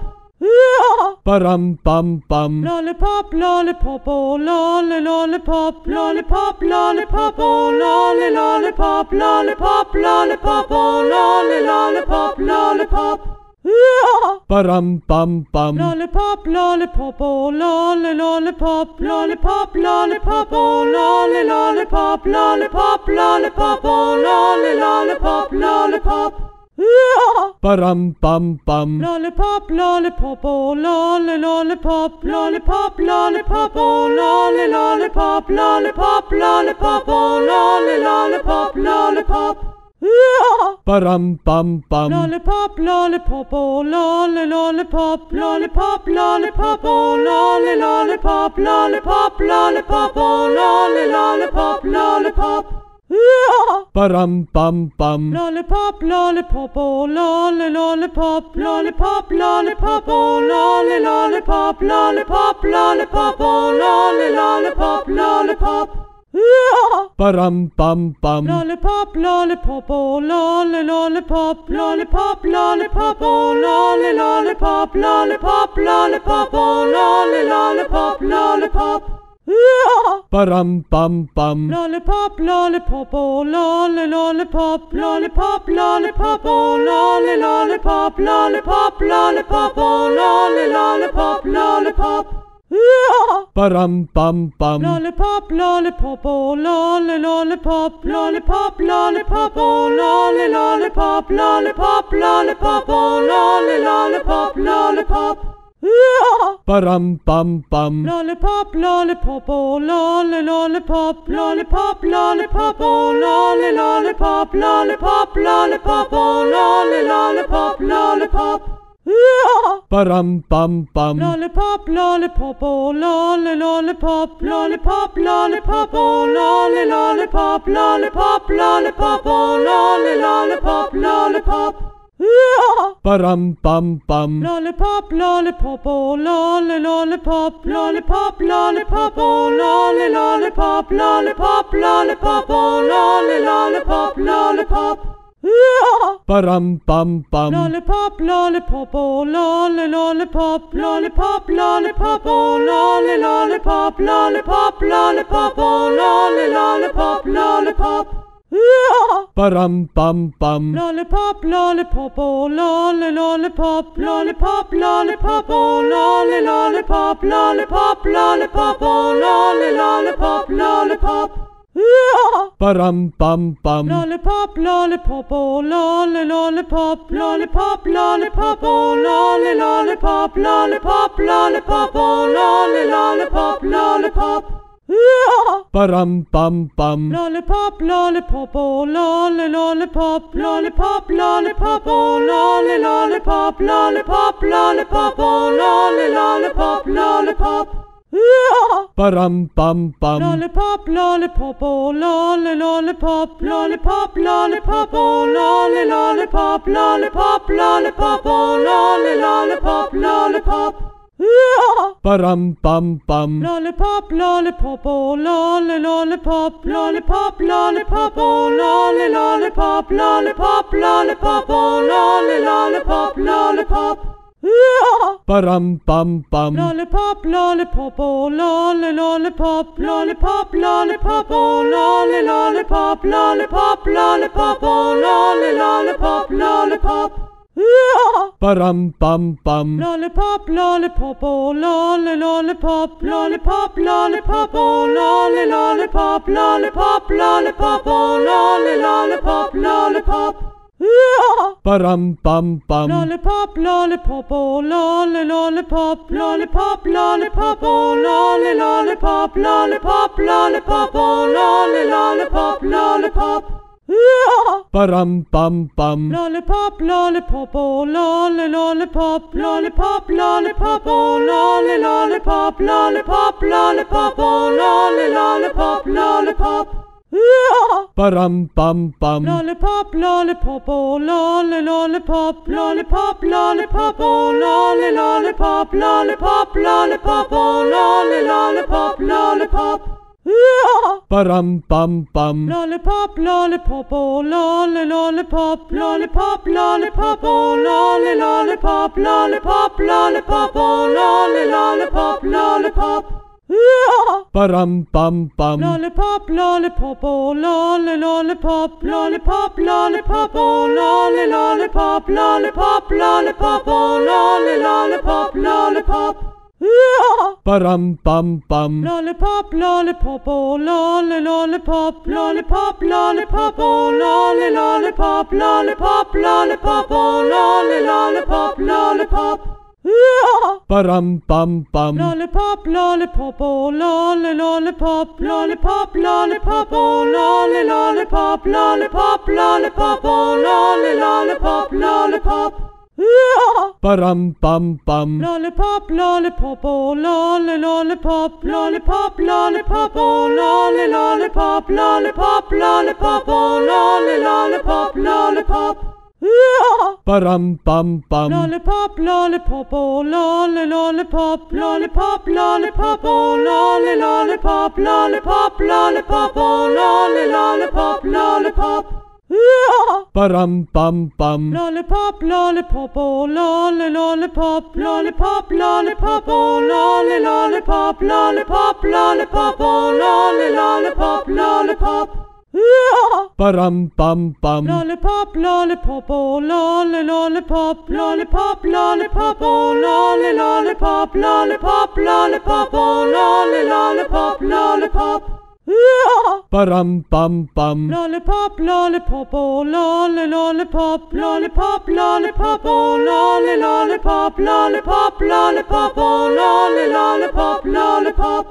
Param pam pam. Lollipop, lollipop, oh lolly, lollipop, lollipop, lollipop, oh lolly, lollipop, lollipop, lollipop, oh lolly, lollipop, lollipop. Param pam pam. Lollipop, lollipop, oh lolly, lollipop, lollipop, lollipop, oh lolly, lollipop, lollipop, lollipop, oh lolly, lollipop, lollipop. Param pam pam. Lollipop, lollipop, oh lolly, lollipop, lollipop, lollipop, oh lolly, lollipop, lollipop, lollipop, oh lolly, lollipop, lollipop. Param pam pam. Lollipop, lollipop, oh lolly, lollipop, lollipop, lollipop, oh lolly, lollipop, lollipop, lollipop, oh lolly, lollipop, lollipop. Param pam pam. Lollipop, lollipop, oh lolly, lollipop, lollipop, lollipop, oh lolly, lollipop, lollipop, lollipop, oh lolly, lollipop, lollipop. Param pam pam. Lollipop, lollipop, oh lolly, lollipop, lollipop, lollipop, oh lolly, lollipop, lollipop, lollipop, oh lolly, lollipop, lollipop. Param pam pam. Lollipop, lollipop, oh lolly, lollipop, lollipop, lollipop, oh lolly, lollipop, lollipop, lollipop, oh lolly, lollipop, lollipop. Param pam pam. Lollipop, lollipop, oh lolly, lollipop, lollipop, lollipop, oh lolly, lollipop, lollipop, lollipop, oh lolly, lollipop, lollipop. Param pam pam. Lollipop, lollipop, oh lolly, lollipop, lollipop, lollipop, oh lolly, lollipop, lollipop, lollipop, Param pam pam. Lollipop, lollipop, oh lolly lollipop, lollipop, lollipop, oh lolly lollipop, lollipop, lollipop, oh lolly lollipop, lollipop. Param pam pam. Lollipop, lollipop, oh lolly lollipop, lollipop, lollipop, oh lolly lollipop, lollipop, lollipop, oh lolly lollipop, lollipop. Param pam pam. Lollipop, lollipop, oh lolly lollipop, lollipop, lollipop, oh lolly lollipop, lollipop, lollipop, oh lolly lollipop, lollipop. Param pam pam. Lollipop, lollipop, oh lolly lollipop, lollipop, lollipop, oh lolly lollipop, lollipop, lollipop, oh lolly lollipop, lollipop. Param pam pam. Lollipop, lollipop, oh lolly lollipop, lollipop, lollipop, oh lolly lollipop, lollipop, lollipop, oh lolly lollipop, lollipop. Param pam pam. Lollipop, lollipop, oh lolly lollipop, lollipop, lollipop, oh lolly lollipop, lollipop, lollipop, oh lolly lollipop, lollipop. Param pam pam. Lollipop, lollipop, oh lolly lollipop, lollipop, lollipop, oh lolly lollipop, lollipop, lollipop, oh lolly lollipop, lollipop. Param pam pam. Lollipop, lollipop, oh lolly lollipop, lollipop, lollipop, oh lolly lollipop, lollipop, lollipop, oh lolly lollipop, lollipop. Param pam pam. Lollipop, lollipop, oh lolly lollipop, lollipop, lollipop, oh lolly lollipop, lollipop, lollipop, oh lolly lollipop, lollipop. Param pam pam. Lollipop, lollipop, oh lolly lollipop, lollipop, lollipop, oh lolly lollipop, lollipop, lollipop, oh lolly lollipop, lollipop. Param pam pam. Lollipop, lollipop, oh lolly lollipop, lollipop, lollipop, oh lolly lollipop, lollipop, lollipop, oh lolly lollipop, lollipop. Param pam pam. Lollipop, lollipop, oh lolly lollipop, lollipop, lollipop, oh lolly lollipop, lollipop, lollipop, oh lolly lollipop, lollipop. Param pam pam. Lollipop, lollipop, oh lolly lollipop, lollipop, lollipop, oh lolly lollipop, lollipop, lollipop, oh lolly lollipop, lollipop. Param pam pam. Lollipop, lollipop, oh lolly lollipop, lollipop, lollipop, oh lolly lollipop, lollipop, lollipop, oh lolly lollipop, lollipop. Param pam pam. Lollipop, lollipop, oh lolly lollipop, lollipop, lollipop, oh lolly lollipop, lollipop, lollipop, oh lolly lollipop, lollipop. Param pam pam. Lollipop, lollipop, oh lolly lollipop, lollipop, lollipop, oh lolly lollipop, lollipop, lollipop, oh lolly lollipop, lollipop. Param pam pam. Lollipop, lollipop, oh lolly lollipop, lollipop, lollipop, oh lolly lollipop, lollipop, lollipop, oh lolly lollipop, lollipop. Param pam pam. Lollipop, lollipop, oh lolly lollipop, lollipop, lollipop, oh lolly lollipop, lollipop, lollipop, oh lolly lollipop, lollipop. Param pam pam. Lollipop, lollipop, oh lolly lollipop, lollipop, lollipop, oh lolly lollipop, lollipop, lollipop, oh lolly lollipop, lollipop. Param pam pam. Lollipop, lollipop, oh lolly lollipop, lollipop, lollipop, oh lolly lollipop, lollipop, lollipop, oh lolly lollipop, lollipop. Param pam pam. Lollipop, lollipop, oh lolly lollipop, lollipop, lollipop, oh lolly lollipop, lollipop, lollipop, oh lolly lollipop, lollipop.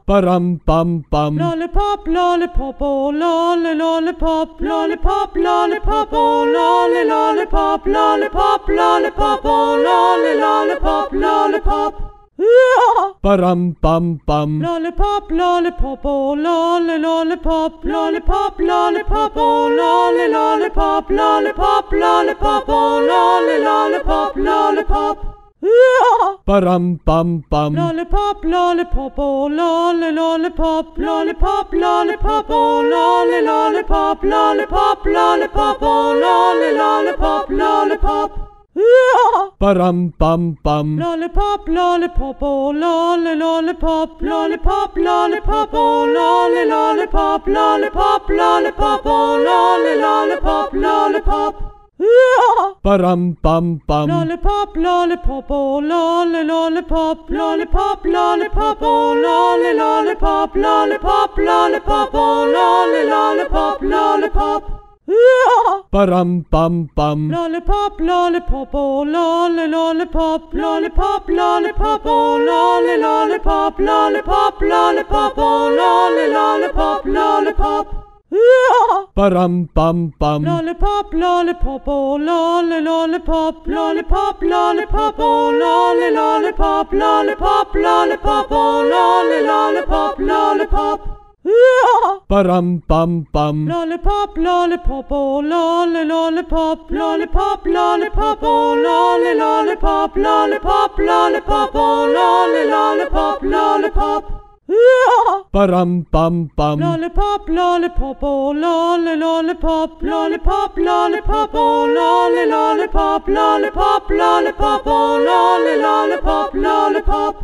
Param pam pam. Lollipop, lollipop, oh lolly lollipop, lollipop, lollipop, oh lolly lollipop, lollipop, lollipop, oh lolly lollipop, lollipop. Ba-dum bum bum. Lollipop, lollipop, oh lolly, lollipop, lollipop, lollipop, oh lolly, lollipop, lollipop, lollipop, oh lolly, lollipop, lollipop. Ba-dum bum bum. Lollipop, lollipop, oh lolly, lollipop, lollipop, lollipop, oh lolly, lollipop, lollipop, lollipop, oh lolly, lollipop, lollipop. Ba-dum bum bum. Lollipop, lollipop, oh lolly, lollipop, lollipop, lollipop, oh lolly, lollipop, lollipop, lollipop, oh lolly, lollipop, lollipop. Ba-dum bum bum. Lollipop, lollipop, oh lolly, lollipop, lollipop, lollipop, oh lolly, lollipop, lollipop, lollipop, oh lolly, lollipop, lollipop. Ba-dum bum bum. Lollipop, lollipop, oh lolly, lollipop, lollipop, lollipop, oh lolly, lollipop, lollipop, lollipop, oh lolly, lollipop, lollipop. Ba-dum bum bum. Lollipop, lollipop, oh lolly, lollipop, lollipop, lollipop, oh lolly, lollipop, lollipop, lollipop, oh lolly, lollipop, lollipop. Ba-dum bum bum. Lollipop, lollipop, oh lolly, lollipop, lollipop, lollipop, oh lolly, lollipop, lollipop, lollipop, oh lolly, lollipop, lollipop. Ba-dum bum bum. Lollipop, lollipop, oh lolly, lollipop, lollipop, lollipop, oh lolly, lollipop, lollipop, lollipop, oh lolly, lollipop, lollipop.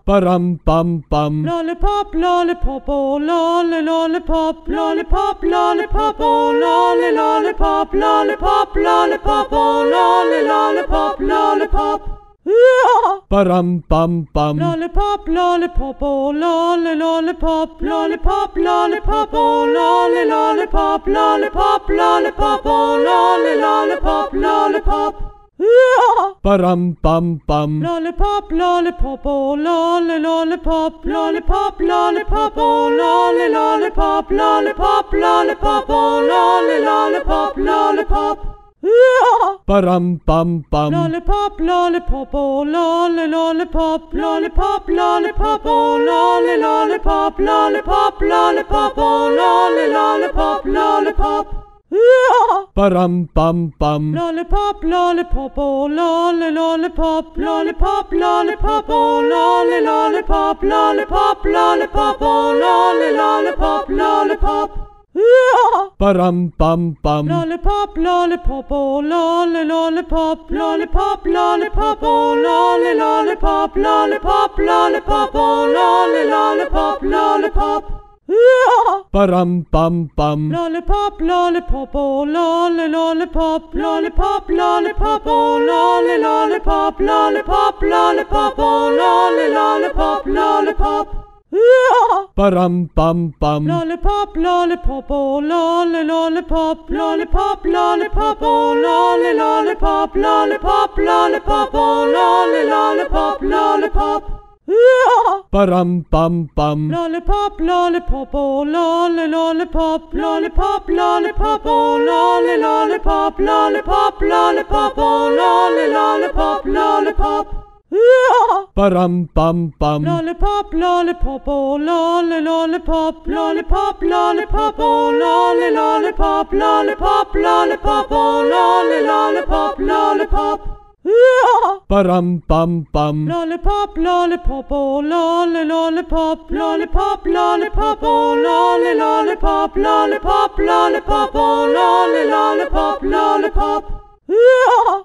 Ba-dum bum bum. Lollipop, lollipop, oh lolly, lollipop, lollipop, lollipop, oh lolly, lollipop, lollipop, lollipop, oh lolly, lollipop, lollipop. Ba-dum bum bum. Lollipop, lollipop, oh lolly, lollipop, lollipop, lollipop, oh lolly, lollipop, lollipop, lollipop, oh lolly, lollipop, lollipop. Ba-dum bum bum. Lollipop, lollipop, oh lolly, lollipop, lollipop, lollipop, oh lolly, lollipop, lollipop, lollipop, oh lolly, lollipop, lollipop. Ba-dum bum bum. Lollipop, lollipop, oh lolly, lollipop, lollipop, lollipop, oh lolly, lollipop, lollipop, lollipop, oh lolly, lollipop, lollipop. Ba-dum bum bum. Lollipop, lollipop, oh lolly, lollipop, lollipop, lollipop, oh lolly, lollipop, lollipop, lollipop, oh lolly, lollipop, lollipop. Ba-dum bum bum. Lollipop, lollipop, oh lolly, lollipop, lollipop, lollipop, oh lolly, lollipop, lollipop, lollipop, oh lolly, lollipop, lollipop. Ba-dum bum bum. Lollipop, lollipop, oh lolly, lollipop, lollipop, lollipop, oh lolly, lollipop, lollipop, lollipop, oh lolly, lollipop, lollipop. Ba-dum bum bum. Lollipop, lollipop, oh lolly, lollipop, lollipop, lollipop, oh lolly, lollipop, lollipop, lollipop, oh lolly, lollipop, lollipop. Ba-dum bum bum. Lollipop, lollipop, oh lolly, lollipop, lollipop, lollipop, oh lolly, lollipop, lollipop, lollipop, oh lolly, lollipop, lollipop. Ba-dum bum bum. Lollipop, lollipop, oh lolly, lollipop, lollipop, lollipop, oh lolly, lollipop, lollipop, lollipop, oh lolly, lollipop, lollipop. Ba-dum bum bum. Lollipop, lollipop, oh lolly, lollipop, lollipop, lollipop, oh lolly, lollipop, lollipop, lollipop, oh lolly, lollipop, lollipop.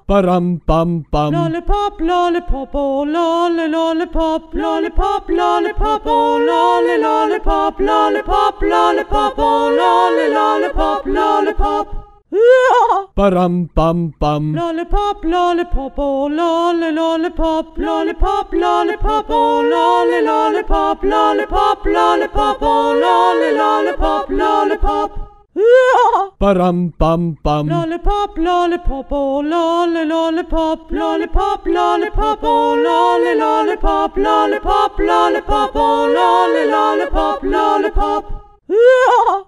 Ba-dum bum bum. Lollipop, lollipop, oh lolly, lollipop, lollipop, lollipop, oh lolly, lollipop, lollipop, lollipop, oh lolly, lollipop, lollipop. Ba-dum bum bum. Lollipop, lollipop, oh lolly, lollipop, lollipop, lollipop, oh lolly, lollipop, lollipop, lollipop, oh lolly, lollipop, lollipop. Ba-dum bum bum. Lollipop, lollipop, oh lolly, lollipop, lollipop, lollipop, oh lolly, lollipop, lollipop, lollipop, oh lolly, lollipop, lollipop.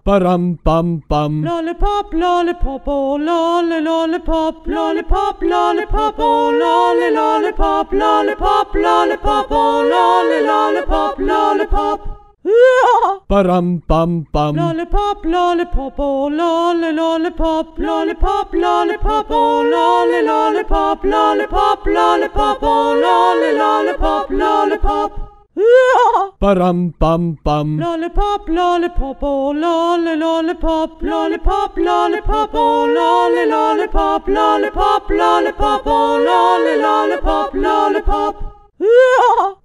Ba-dum bum bum. Lollipop, lollipop, oh lolly, lollipop, lollipop, lollipop, oh lolly, lollipop, lollipop, lollipop, oh lolly, lollipop, lollipop. Ba-dum bum bum. Lollipop, lollipop, oh lolly, lollipop, lollipop, lollipop, oh lolly, lollipop, lollipop, lollipop, oh lolly, lollipop, lollipop. Ba-dum bum bum. Lollipop, lollipop, oh lolly, lollipop, lollipop, lollipop, oh lolly, lollipop, lollipop, lollipop, oh lolly, lollipop, lollipop.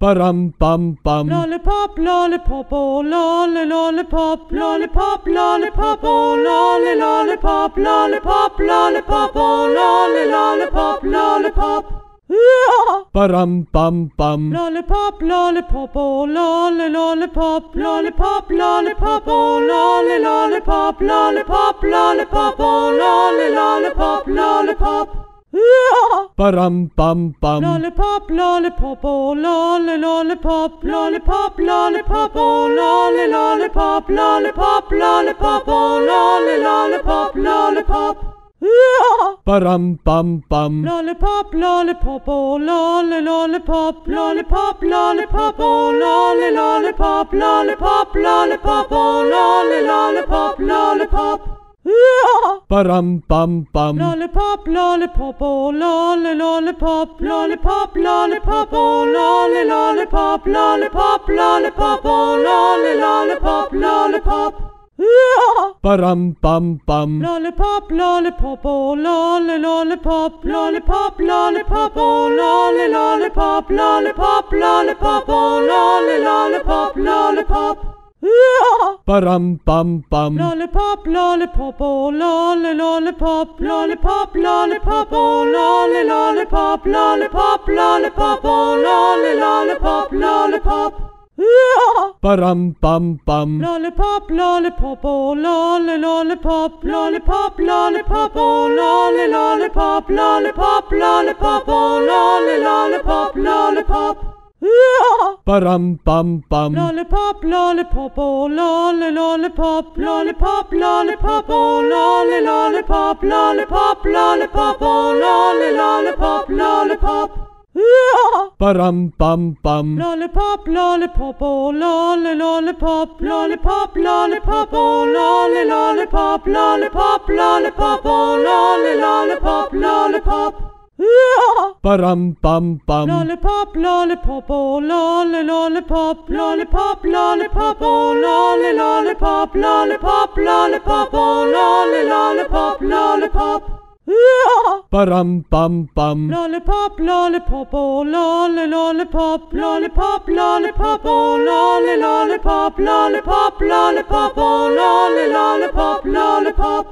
Ba-dum bum bum. Lollipop, lollipop, oh lolly, lollipop, lollipop, lollipop, oh lolly, lollipop, lollipop, lollipop, oh lolly, lollipop, lollipop. Ba-dum bum bum. Lollipop, lollipop, oh lolly, lollipop, lollipop, lollipop, oh lolly, lollipop, lollipop, lollipop, oh lolly, lollipop, lollipop. Ba-dum bum bum. Lollipop, lollipop, oh lolly, lollipop, lollipop, lollipop, oh lolly, lollipop, lollipop, lollipop, oh lolly, lollipop, lollipop. Ba-dum bum bum. Lollipop, lollipop, oh lolly, lollipop, lollipop, lollipop, oh lolly, lollipop, lollipop, lollipop, oh lolly, lollipop, lollipop. Ba-dum bum bum. Lollipop, lollipop, oh lolly, lollipop, lollipop, lollipop, oh lolly, lollipop, lollipop, lollipop, oh lolly, lollipop, lollipop. Ba-dum bum bum. Lollipop, lollipop, oh lolly, lollipop, lollipop, lollipop, oh lolly, lollipop, lollipop, lollipop, oh lolly, lollipop, lollipop. Ba-dum bum bum. Lollipop, lollipop, oh lolly, lollipop, lollipop, lollipop, oh lolly, lollipop, lollipop, lollipop, oh lolly, lollipop, lollipop. Ba-dum bum bum. Lollipop, lollipop, oh lolly, lollipop, lollipop, lollipop, oh lolly, lollipop, lollipop, lollipop, oh lolly, lollipop, lollipop. Ba-dum bum bum. Lollipop, lollipop, oh lolly, lollipop, lollipop, lollipop, oh lolly, lollipop, lollipop, lollipop, oh lolly, lollipop, lollipop. Ba-dum bum bum. Lollipop, lollipop, oh lolly, lollipop, lollipop, lollipop, oh lolly, lollipop, lollipop, lollipop, oh lolly, lollipop, lollipop. Ba-dum bum bum. Lollipop, lollipop, oh lolly, lollipop, lollipop, lollipop, oh lolly, lollipop, lollipop, lollipop, oh lolly, lollipop, lollipop. Ba-dum bum bum. Lollipop, lollipop, oh lolly, lollipop, lollipop, lollipop, oh lolly, lollipop, lollipop, lollipop, oh lolly, lollipop, lollipop. Ba-dum bum bum. Lollipop, lollipop, oh lolly, lollipop, lollipop, lollipop, oh lolly, lollipop, lollipop, lollipop, oh lolly, lollipop, lollipop.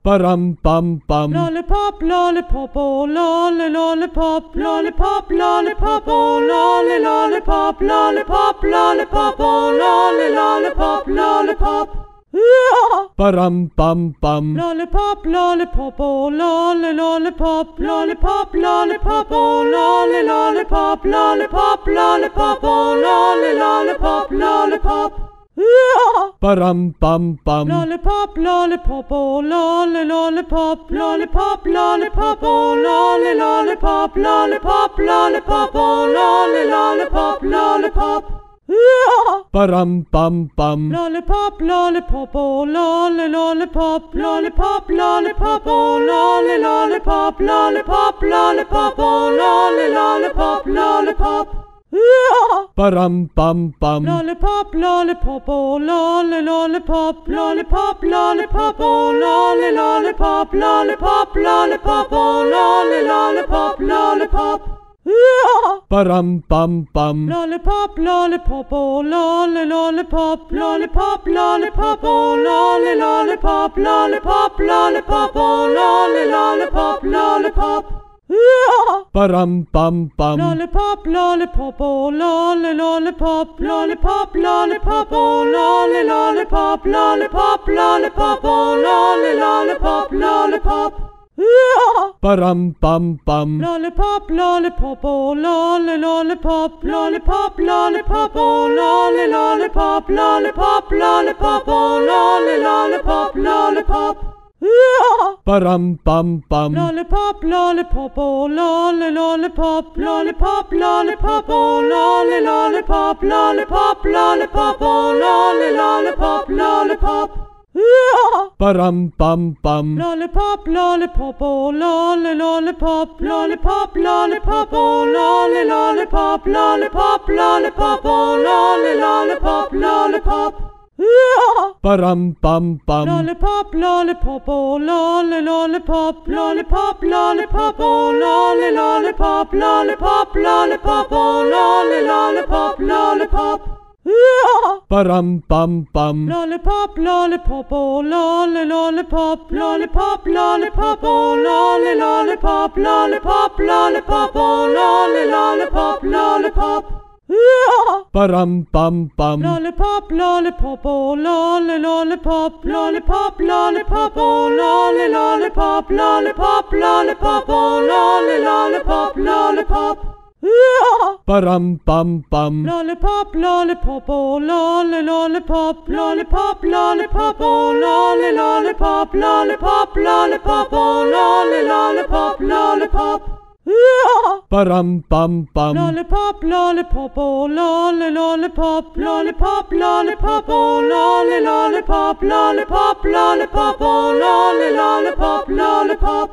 Ba-dum bum bum. Lollipop, lollipop, oh lolly, lollipop, lollipop, lollipop, oh lolly, lollipop, lollipop, lollipop, oh lolly, lollipop, lollipop. Ba-dum bum bum. Lollipop, lollipop, oh lolly, lollipop, lollipop, lollipop, oh lolly, lollipop, lollipop, lollipop, oh lolly, lollipop, lollipop. Ba-dum bum bum. Lollipop, lollipop, oh lolly, lollipop, lollipop, lollipop, oh lolly, lollipop, lollipop, lollipop, oh lolly, lollipop, lollipop. Ba-dum bum bum. Lollipop, lollipop, oh lolly, lollipop, lollipop, lollipop, oh lolly, lollipop, lollipop, lollipop, oh lolly, lollipop, lollipop. Ba-dum bum bum. Lollipop, lollipop, oh lolly, lollipop, lollipop, lollipop, oh lolly, lollipop, lollipop, lollipop, oh lolly, lollipop, lollipop. Ba-dum bum bum. Lollipop, lollipop, oh lolly, lollipop, lollipop, lollipop, oh lolly, lollipop, lollipop, lollipop, oh lolly, lollipop, lollipop. Ba-dum bum bum. Lollipop, lollipop, oh lolly, lollipop, lollipop, lollipop, oh lolly, lollipop, lollipop, lollipop, oh lolly, lollipop, lollipop. Ba-dum bum bum. Lollipop, lollipop, oh lolly, lollipop, lollipop, lollipop, oh lolly, lollipop, lollipop, lollipop, oh lolly, lollipop, lollipop. Ba-dum bum bum. Lollipop, lollipop, oh lolly, lollipop, lollipop, lollipop, oh lolly, lollipop, lollipop, lollipop, oh lolly, lollipop, lollipop. Ba-dum bum bum. Lollipop, lollipop, oh lolly, lollipop, lollipop, lollipop, oh lolly, lollipop, lollipop, lollipop, oh lolly, lollipop, lollipop. Ba-dum bum bum. Lollipop, lollipop, oh lolly, lollipop, lollipop, lollipop, oh lolly, lollipop, lollipop, lollipop, oh lolly, lollipop, lollipop. Ba-dum bum bum. Lollipop, lollipop, oh lolly, lollipop, lollipop, lollipop, oh lolly, lollipop, lollipop, lollipop, oh lolly, lollipop, lollipop. Ba-dum bum bum. Lollipop, lollipop, oh lolly, lollipop, lollipop, lollipop, oh lolly, lollipop, lollipop, lollipop, oh lolly, lollipop, lollipop. Ba-dum bum bum. Lollipop, lollipop, oh lolly, lollipop, lollipop, lollipop, oh lolly, lollipop, lollipop, lollipop, oh lolly, lollipop, lollipop.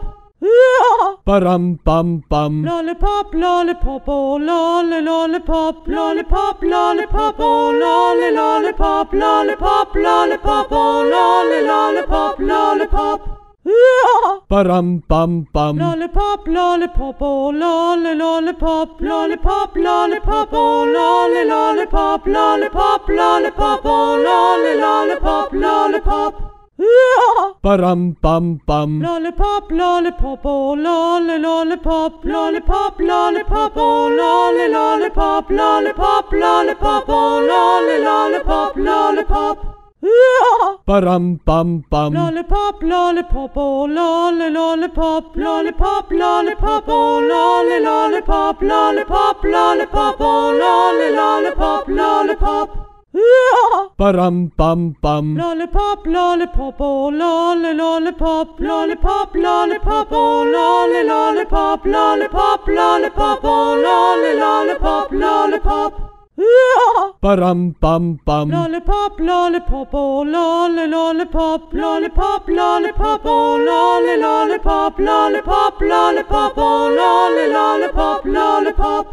Ba-dum bum bum. Lollipop, lollipop, oh lolly, lollipop, lollipop, lollipop, oh lolly, lollipop, lollipop, lollipop, oh lolly, lollipop, lollipop. Ba-dum bum bum. Lollipop, lollipop, oh lolly, lollipop, lollipop, lollipop, oh lolly, lollipop, lollipop, lollipop, oh lolly, lollipop, lollipop. Ba-dum bum bum. Lollipop, lollipop, oh lolly, lollipop, lollipop, lollipop, oh lolly, lollipop, lollipop, lollipop, oh lolly, lollipop, lollipop. Ba-dum bum bum. Lollipop, lollipop, oh lolly, lollipop, lollipop, lollipop, oh lolly, lollipop, lollipop, lollipop, oh lolly, lollipop, lollipop. Ba-dum bum bum. Lollipop, lollipop, oh lolly, lollipop, lollipop, lollipop, oh lolly, lollipop, lollipop, lollipop, oh lolly, lollipop, lollipop. Ba-dum bum bum. Lollipop, lollipop, oh lolly, lollipop, lollipop, lollipop, oh lolly, lollipop, lollipop, lollipop, oh lolly, lollipop, lollipop. Ba-dum bum bum. Lollipop, lollipop, oh lolly, lollipop, lollipop, lollipop, oh lolly, lollipop, lollipop, lollipop, oh lolly, lollipop, lollipop.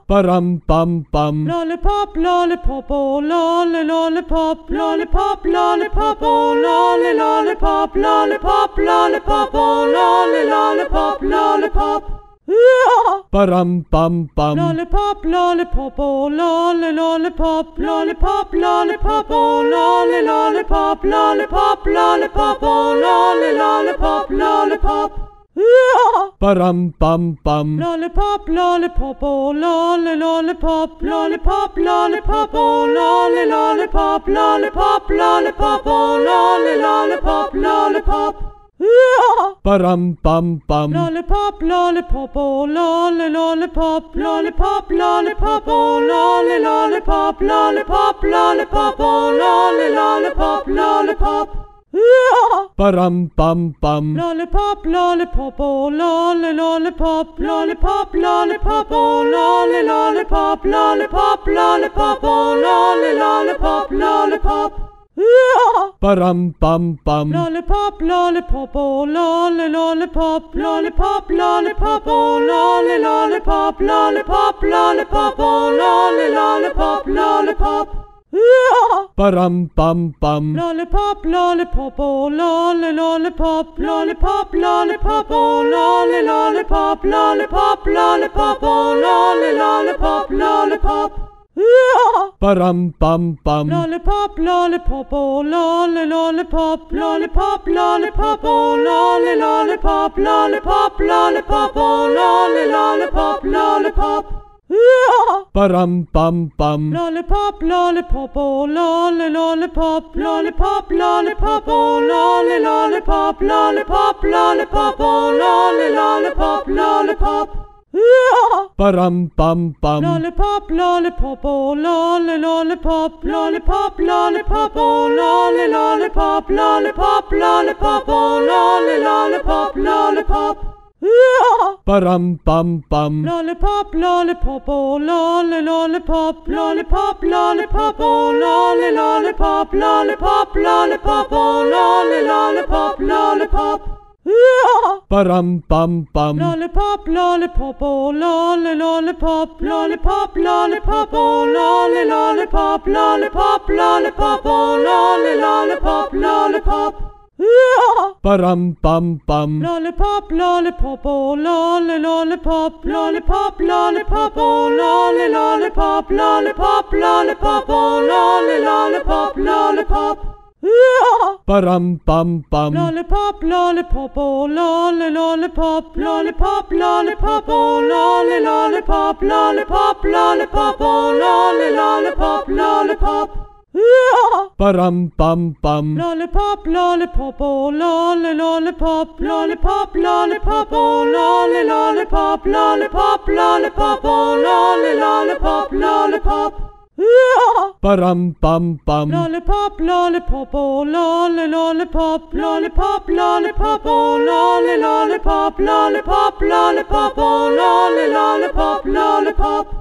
Ba-dum bum bum. Lollipop, lollipop, oh lolly, lollipop, lollipop, lollipop, oh lolly, lollipop, lollipop, lollipop, oh lolly, lollipop, lollipop. Ba-dum bum bum. Lollipop, lollipop, oh lolly, lollipop, lollipop, lollipop, oh lolly, lollipop, lollipop, lollipop, oh lolly, lollipop, lollipop. Ba-dum bum bum. Lollipop, lollipop, oh lolly, lollipop, lollipop, lollipop, oh lolly, lollipop, lollipop, lollipop, oh lolly, lollipop, lollipop. Ba-dum bum bum. Lollipop, lollipop, oh lolly, lollipop, lollipop, lollipop, oh lolly, lollipop, lollipop, lollipop, oh lolly, lollipop, lollipop. Ba-dum bum bum. Lollipop, lollipop, oh lolly, lollipop, lollipop, lollipop, oh lolly, lollipop, lollipop, lollipop, oh lolly, lollipop, lollipop. Ba-dum bum bum. Lollipop, lollipop, oh lolly, lollipop, lollipop, lollipop, oh lolly, lollipop, lollipop, lollipop, oh lolly, lollipop, lollipop. Ba-dum bum bum. Lollipop, lollipop, oh lolly, lollipop, lollipop, lollipop, oh lolly, lollipop, lollipop, lollipop, oh lolly, lollipop, lollipop. Ba-dum bum bum. Lollipop, lollipop, oh lolly, lollipop, lollipop, lollipop, oh lolly, lollipop, lollipop, lollipop, oh lolly, lollipop, lollipop. Ba-dum bum bum. Lollipop, lollipop, oh lolly, lollipop, lollipop, lollipop, oh lolly, lollipop, lollipop, lollipop, oh lolly, lollipop, lollipop. Ba-dum bum bum. Lollipop, lollipop, oh lolly, lollipop, lollipop, lollipop, oh lolly, lollipop, lollipop, lollipop, oh lolly, lollipop, lollipop. Ba-dum bum bum. Lollipop, lollipop, oh lolly, lollipop, lollipop, lollipop, oh lolly, lollipop, lollipop, lollipop, oh lolly, lollipop, lollipop. Ba-dum bum bum. Lollipop, lollipop, oh lolly, lollipop, lollipop, lollipop, oh lolly, lollipop, lollipop, lollipop, oh lolly, lollipop, lollipop. Ba-dum bum bum. Lollipop, lollipop, oh lolly, lollipop, lollipop, lollipop, oh lolly, lollipop, lollipop, lollipop, oh lolly, lollipop, lollipop. Ba-dum bum bum. Lollipop, lollipop, oh lolly, lollipop, lollipop, lollipop, oh lolly, lollipop, lollipop, lollipop, oh lolly, lollipop, lollipop. Ba-dum bum bum. Lollipop, lollipop, oh lolly, lollipop, lollipop, lollipop, oh lolly, lollipop, lollipop, lollipop, oh lolly, lollipop, lollipop.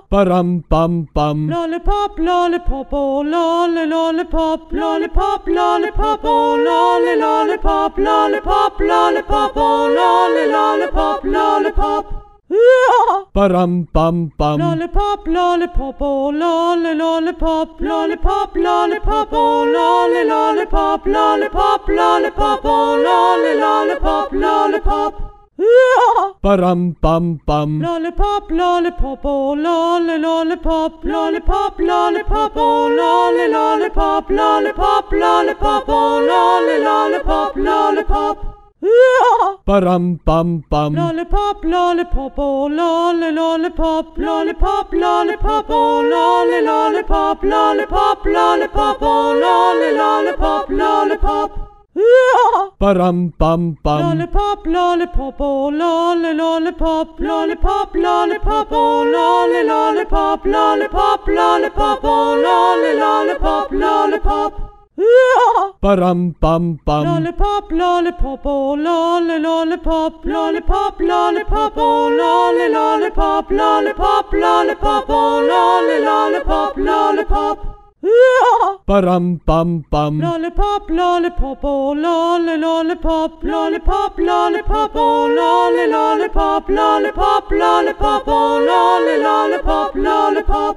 Ba-dum bum bum. Lollipop, lollipop, oh lolly, lollipop, lollipop, lollipop, oh lolly, lollipop, lollipop, lollipop, oh lolly, lollipop, lollipop. Ba-dum bum bum. Lollipop, lollipop, oh lolly, lollipop, lollipop, lollipop, oh lolly, lollipop, lollipop, lollipop, oh lolly, lollipop, lollipop. Ba-dum bum bum. Lollipop, lollipop, oh lolly, lollipop, lollipop, lollipop, oh lolly, lollipop, lollipop, lollipop, oh lolly, lollipop, lollipop. Ba-dum bum bum. Lollipop, lollipop, oh lolly, lollipop, lollipop, lollipop, oh lolly, lollipop, lollipop, lollipop, oh lolly, lollipop, lollipop. Ba-dum bum bum. Lollipop, lollipop, oh lolly, lollipop, lollipop, lollipop, oh lolly, lollipop, lollipop, lollipop, oh lolly, lollipop, lollipop. Ba-dum bum bum. Lollipop, lollipop, oh lolly, lollipop, lollipop, lollipop, oh lolly, lollipop, lollipop, lollipop, oh lolly, lollipop, lollipop. Ba-dum bum bum. Lollipop, lollipop, oh lolly, lollipop, lollipop, lollipop, oh lolly, lollipop, lollipop, lollipop, oh lolly, lollipop, lollipop. Ba-dum bum bum. Lollipop, lollipop, oh lolly, lollipop, lollipop, lollipop, oh lolly, lollipop, lollipop, lollipop, oh lolly, lollipop, lollipop.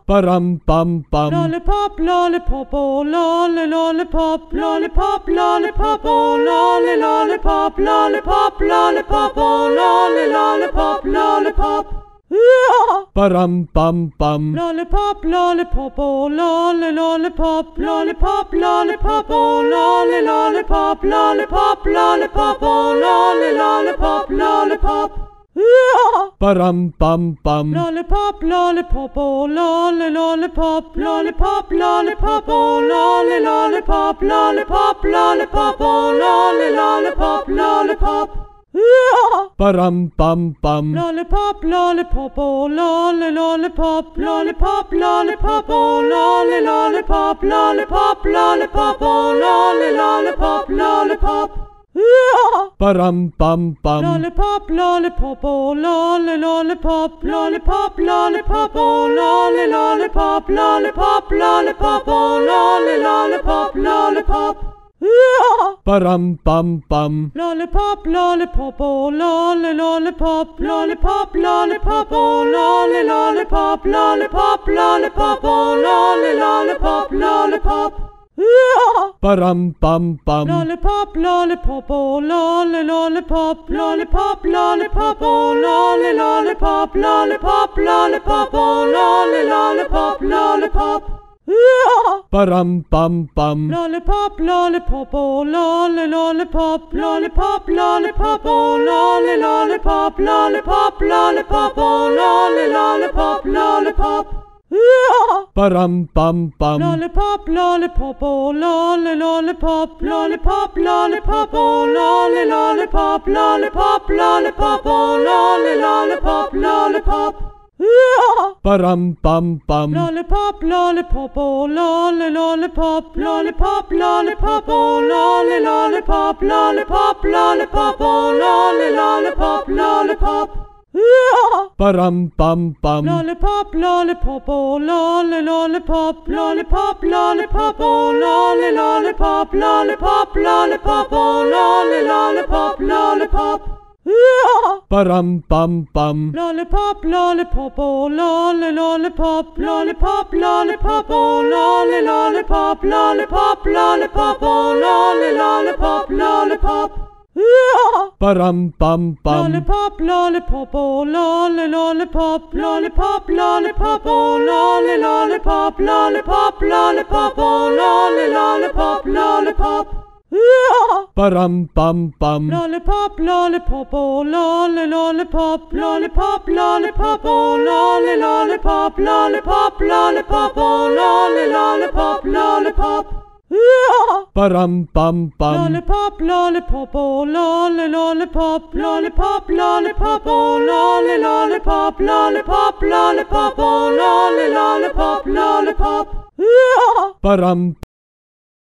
Ba-dum bum bum. Lollipop, lollipop, oh lolly, lollipop, lollipop, lollipop, oh lolly, lollipop, lollipop, lollipop, oh lolly, lollipop, lollipop. Ba-dum bum bum. Lollipop, lollipop, oh lolly, lollipop, lollipop, lollipop, oh lolly, lollipop, lollipop, lollipop, oh lolly, lollipop, lollipop. Ba-dum bum bum. Lollipop, lollipop, oh lolly, lollipop, lollipop, lollipop, oh lolly, lollipop, lollipop, lollipop, oh lolly, lollipop, lollipop. Ba-dum bum bum. Lollipop, lollipop, oh lolly, lollipop, lollipop, lollipop, oh lolly, lollipop, lollipop, lollipop, oh lolly, lollipop, lollipop. Ba-dum bum bum. Lollipop, lollipop, oh lolly, lollipop, lollipop, lollipop, oh lolly, lollipop, lollipop, lollipop, oh lolly, lollipop, lollipop. Ba-dum bum bum. Lollipop, lollipop, oh lolly, lollipop, lollipop, lollipop, oh lolly, lollipop, lollipop, lollipop, oh lolly, lollipop, lollipop. Ba-dum bum bum. Lollipop, lollipop, oh lolly, lollipop, lollipop, lollipop, oh lolly, lollipop, lollipop, lollipop, oh lolly, lollipop, lollipop. Ba-dum bum bum. Lollipop, lollipop, oh lolly, lollipop, lollipop, lollipop, oh lolly, lollipop, lollipop, lollipop, oh lolly, lollipop, lollipop. Ba-dum bum bum. Lollipop, lollipop, oh lolly, lollipop, lollipop, lollipop, oh lolly, lollipop, lollipop, lollipop, oh lolly, lollipop, lollipop. Ba-dum bum bum. Lollipop, lollipop, oh lolly, lollipop, lollipop, lollipop, oh lolly, lollipop, lollipop, lollipop, oh lolly, lollipop, lollipop. Ba-dum bum bum. Lollipop, lollipop, oh lolly, lollipop, lollipop, lollipop, oh lolly, lollipop, lollipop, lollipop, oh lolly, lollipop, lollipop. Ba-dum bum bum. Lollipop, lollipop, oh lolly, lollipop, lollipop, lollipop, oh lolly, lollipop, lollipop, lollipop, oh lolly, lollipop, lollipop. Ba-dum bum bum. Lollipop, lollipop, oh lolly, lollipop, lollipop, lollipop, oh lolly, lollipop, lollipop, lollipop, oh lolly, lollipop, lollipop. Ba-dum bum bum. Lollipop, lollipop, oh lolly, lollipop, lollipop, lollipop, oh lolly, lollipop, lollipop, lollipop, oh lolly, lollipop, lollipop. Ba-dum